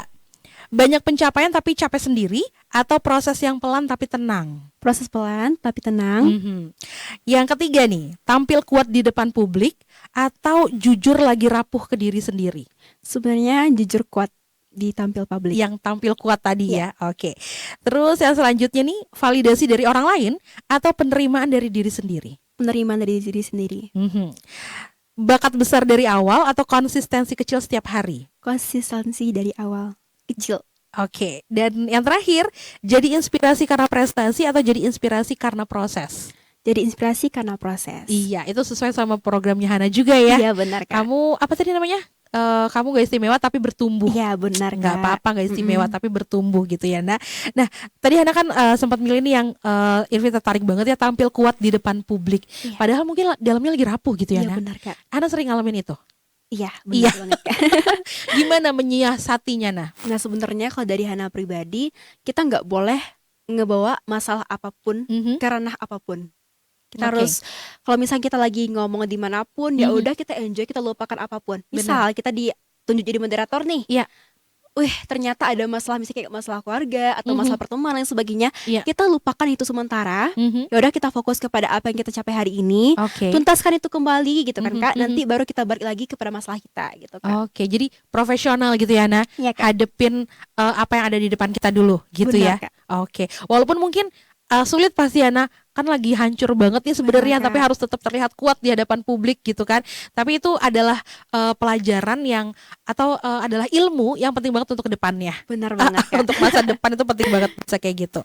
banyak pencapaian tapi capek sendiri atau proses yang pelan tapi tenang. Proses pelan tapi tenang. Mhm. Yang ketiga nih, tampil kuat di depan publik atau jujur lagi rapuh ke diri sendiri. Sebenarnya jujur kuat di tampil publik. Yang tampil kuat tadi ya. Oke. Terus yang selanjutnya nih, validasi dari orang lain atau penerimaan dari diri sendiri. Penerimaan dari diri sendiri. Mhm. Bakat besar dari awal atau konsistensi kecil setiap hari. Konsistensi dari awal kecil. Oke. Dan yang terakhir, jadi inspirasi karena prestasi atau jadi inspirasi karena proses. Jadi inspirasi karena proses. Iya, itu sesuai sama programnya Hana juga ya. Iya benar Kak. Kamu apa tadi namanya? Kamu gak istimewa tapi bertumbuh. Iya benar Kak. Nggak apa-apa gak istimewa tapi bertumbuh gitu ya. Nah, tadi Hana kan sempat milih nih yang Irvin tertarik banget ya, tampil kuat di depan publik. Iya. Padahal mungkin dalamnya lagi rapuh gitu ya. Iya Nah, benar Kak. Hana sering ngalamin itu. Iya Iya. benar banget Kak. Gimana menyiasatinya nah? Nah sebenarnya kalau dari Hana pribadi, kita nggak boleh ngebawa masalah apapun Mhm. ke ranah apapun. Kita Oke. harus, kalau misalnya kita lagi ngomong dimanapun, ya Mhm. udah kita enjoy, kita lupakan apapun. Misal kita ditunjuk jadi moderator nih. Iya. ternyata ada masalah misalnya kayak masalah keluarga atau Mhm. masalah pertemanan dan sebagainya, Iya. kita lupakan itu sementara. Mhm. Ya udah kita fokus kepada apa yang kita capai hari ini, Oke. tuntaskan itu kembali gitu kan Mhm, Kak. mhm. Nanti baru kita balik lagi kepada masalah kita gitu Kak. Oke, jadi profesional gitu ya, Nah. Iya Kak. Hadepin apa yang ada di depan kita dulu, gitu Benar, ya. Kak. Oke, walaupun mungkin sulit pasti ya, Nah. Kan lagi hancur banget nih sebenarnya, Benar, tapi Kak. harus tetap terlihat kuat di hadapan publik gitu kan. Tapi itu adalah pelajaran yang atau adalah ilmu yang penting banget untuk kedepannya. Benar banget Kak. Untuk masa depan itu penting banget bisa kayak gitu.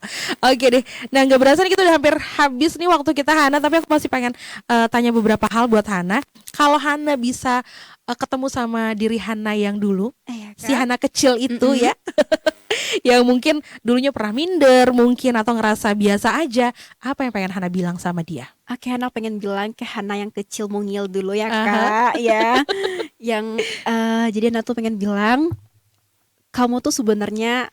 Oke deh. Nah, nggak berasa nih kita udah hampir habis nih waktu kita, Hana. Tapi aku masih pengen tanya beberapa hal buat Hana. Kalau Hana bisa ketemu sama diri Hana yang dulu, Iya, Kak. si Hana kecil itu ya, yang mungkin dulunya pernah minder mungkin atau ngerasa biasa aja, apa yang pengen Hana bilang sama dia? Oke, Hana pengen bilang ke Hana yang kecil mungil dulu ya Aha. Kak, ya. Yang jadi Hana tuh pengen bilang, kamu tuh sebenarnya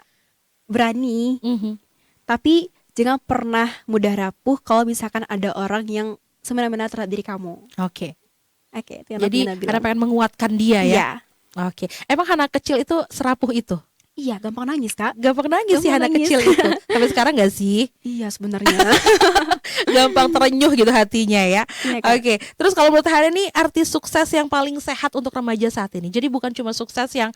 berani, Mhm. tapi jangan pernah mudah rapuh kalau misalkan ada orang yang semena-mena terhadap diri kamu. Oke. Oke, itu yang Hana Jadi pengen Hana bilang. pengen menguatkan dia ya. Iya. Oke. Emang Hana kecil itu serapuh itu? Iya, gampang nangis Kak. Gampang nangis sih Gampang Hana nangis. kecil itu. Sampai sekarang gak sih? Iya sebenarnya. Gampang terenyuh gitu hatinya ya. Iya, Kak. Oke. Terus kalau menurut Hana nih arti sukses yang paling sehat untuk remaja saat ini. Jadi bukan cuma sukses yang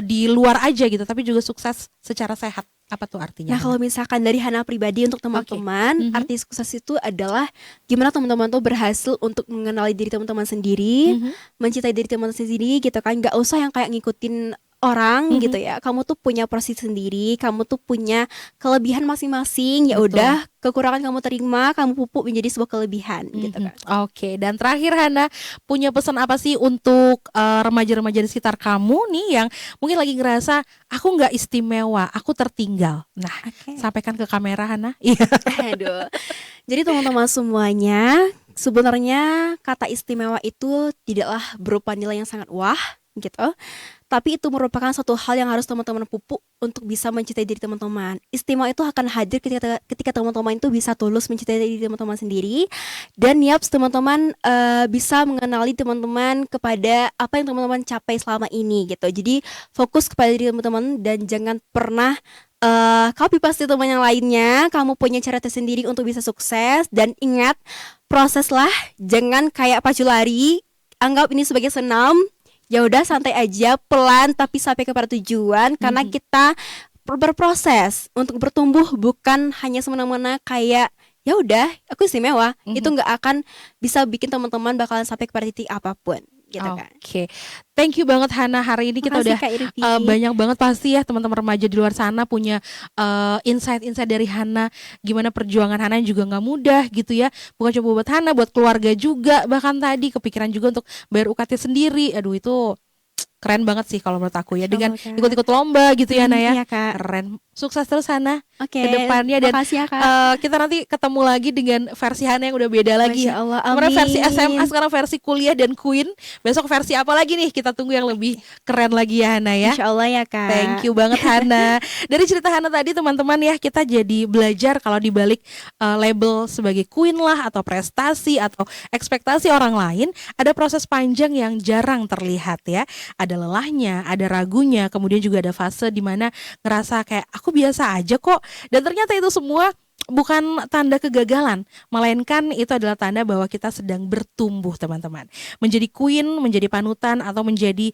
di luar aja gitu, tapi juga sukses secara sehat. Apa tuh artinya? Nah, kalau misalkan dari Hana pribadi untuk teman-teman, Mhm. arti sukses itu adalah gimana teman-teman tuh berhasil untuk mengenali diri teman-teman sendiri, Mhm. mencintai diri teman sendiri gitu kan. Gak usah yang kayak ngikutin orang gitu ya. Kamu tuh punya porsi sendiri, kamu tuh punya kelebihan masing-masing. Ya Betul. udah, kekurangan kamu terima, kamu pupuk menjadi sebuah kelebihan gitu kan. Oke, dan terakhir Hana punya pesan apa sih untuk remaja-remaja di sekitar kamu nih yang mungkin lagi ngerasa aku nggak istimewa, aku tertinggal. Nah, Oke. sampaikan ke kamera Hana. Iya. Aduh. Jadi teman-teman semuanya, sebenarnya kata istimewa itu tidaklah berupa nilai yang sangat wah gitu. Tapi itu merupakan satu hal yang harus teman-teman pupuk untuk bisa mencintai diri teman-teman. Istimewa itu akan hadir ketika teman-teman itu bisa tulus mencintai diri teman-teman sendiri. Dan yaps, teman-teman bisa mengenali teman-teman kepada apa yang teman-teman capai selama ini gitu. Jadi fokus kepada diri teman-teman dan jangan pernah copy paste teman yang lainnya. Kamu punya cara tersendiri untuk bisa sukses. Dan ingat, proseslah, jangan kayak pacu lari. Anggap ini sebagai senam. Ya udah, santai aja, pelan tapi sampai kepada tujuan. Karena kita berproses untuk bertumbuh, bukan hanya semena-mena kayak ya udah aku istimewa. Itu nggak akan bisa bikin teman-teman bakalan sampai kepada titik apapun gitu kan. Oke, thank you banget Hana. Hari ini kita Makasih, udah Kak Irvi. banyak banget pasti ya teman-teman remaja di luar sana punya insight-insight dari Hana. Gimana perjuangan Hana yang juga nggak mudah gitu ya. Bukan cuma buat Hana, buat keluarga juga. Bahkan tadi kepikiran juga untuk bayar UKT sendiri. Aduh, itu keren banget sih kalau menurut aku ya. Dengan Kak. ikut-ikut lomba gitu ya, Hana ya. Iya, Kak. Keren. Sukses terus Hana Oke, ke depannya, dan makasih ya, Kak. kita nanti ketemu lagi dengan versi Hana yang udah beda lagi. Masya Allah, Kemarin versi amin. SMA, sekarang versi kuliah dan Queen. Besok versi apa lagi nih? Kita tunggu yang lebih keren lagi ya Hana ya. Insya Allah ya Kak. Thank you banget Hana. Dari cerita Hana tadi teman-teman ya, kita jadi belajar kalau dibalik label sebagai queen lah atau prestasi atau ekspektasi orang lain, ada proses panjang yang jarang terlihat ya. Ada lelahnya, ada ragunya, kemudian juga ada fase dimana ngerasa kayak aku biasa aja kok. Dan ternyata itu semua bukan tanda kegagalan, melainkan itu adalah tanda bahwa kita sedang bertumbuh teman-teman. Menjadi queen, menjadi panutan, atau menjadi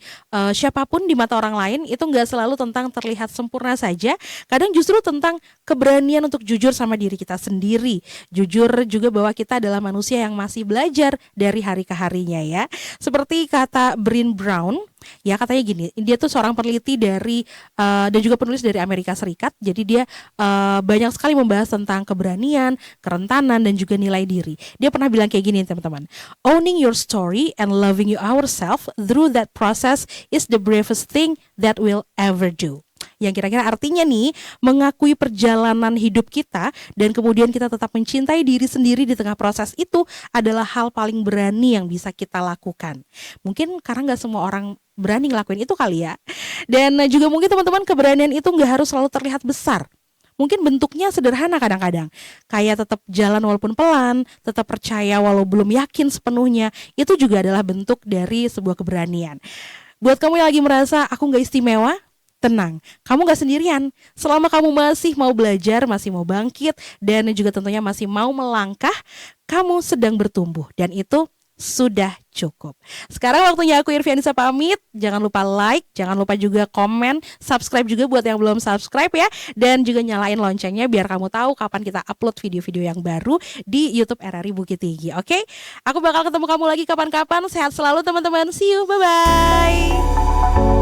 siapapun di mata orang lain, itu nggak selalu tentang terlihat sempurna saja. Kadang justru tentang keberanian untuk jujur sama diri kita sendiri. Jujur juga bahwa kita adalah manusia yang masih belajar dari hari ke harinya ya. Seperti kata Brené Brown, ya katanya gini, dia tuh seorang peneliti dari dan juga penulis dari Amerika Serikat. Jadi dia banyak sekali membahas tentang keberanian, kerentanan, dan juga nilai diri. Dia pernah bilang kayak gini teman-teman, owning your story and loving you ourselves through that process is the bravest thing that we'll ever do. Yang kira-kira artinya nih, mengakui perjalanan hidup kita dan kemudian kita tetap mencintai diri sendiri di tengah proses itu adalah hal paling berani yang bisa kita lakukan. Mungkin karena gak semua orang berani ngelakuin itu kali ya. Dan juga mungkin teman-teman, keberanian itu gak harus selalu terlihat besar. Mungkin bentuknya sederhana kadang-kadang, kayak tetap jalan walaupun pelan, tetap percaya walau belum yakin sepenuhnya. Itu juga adalah bentuk dari sebuah keberanian. Buat kamu yang lagi merasa aku gak istimewa, tenang, kamu gak sendirian. Selama kamu masih mau belajar, masih mau bangkit, dan juga tentunya masih mau melangkah, kamu sedang bertumbuh. Dan itu sudah cukup. Sekarang waktunya aku Irvianisa pamit. Jangan lupa like, jangan lupa juga komen, subscribe juga buat yang belum subscribe ya. Dan juga nyalain loncengnya biar kamu tahu kapan kita upload video-video yang baru di YouTube RRI Bukit Tinggi. Oke? Aku bakal ketemu kamu lagi kapan-kapan. Sehat selalu teman-teman. See you. Bye-bye.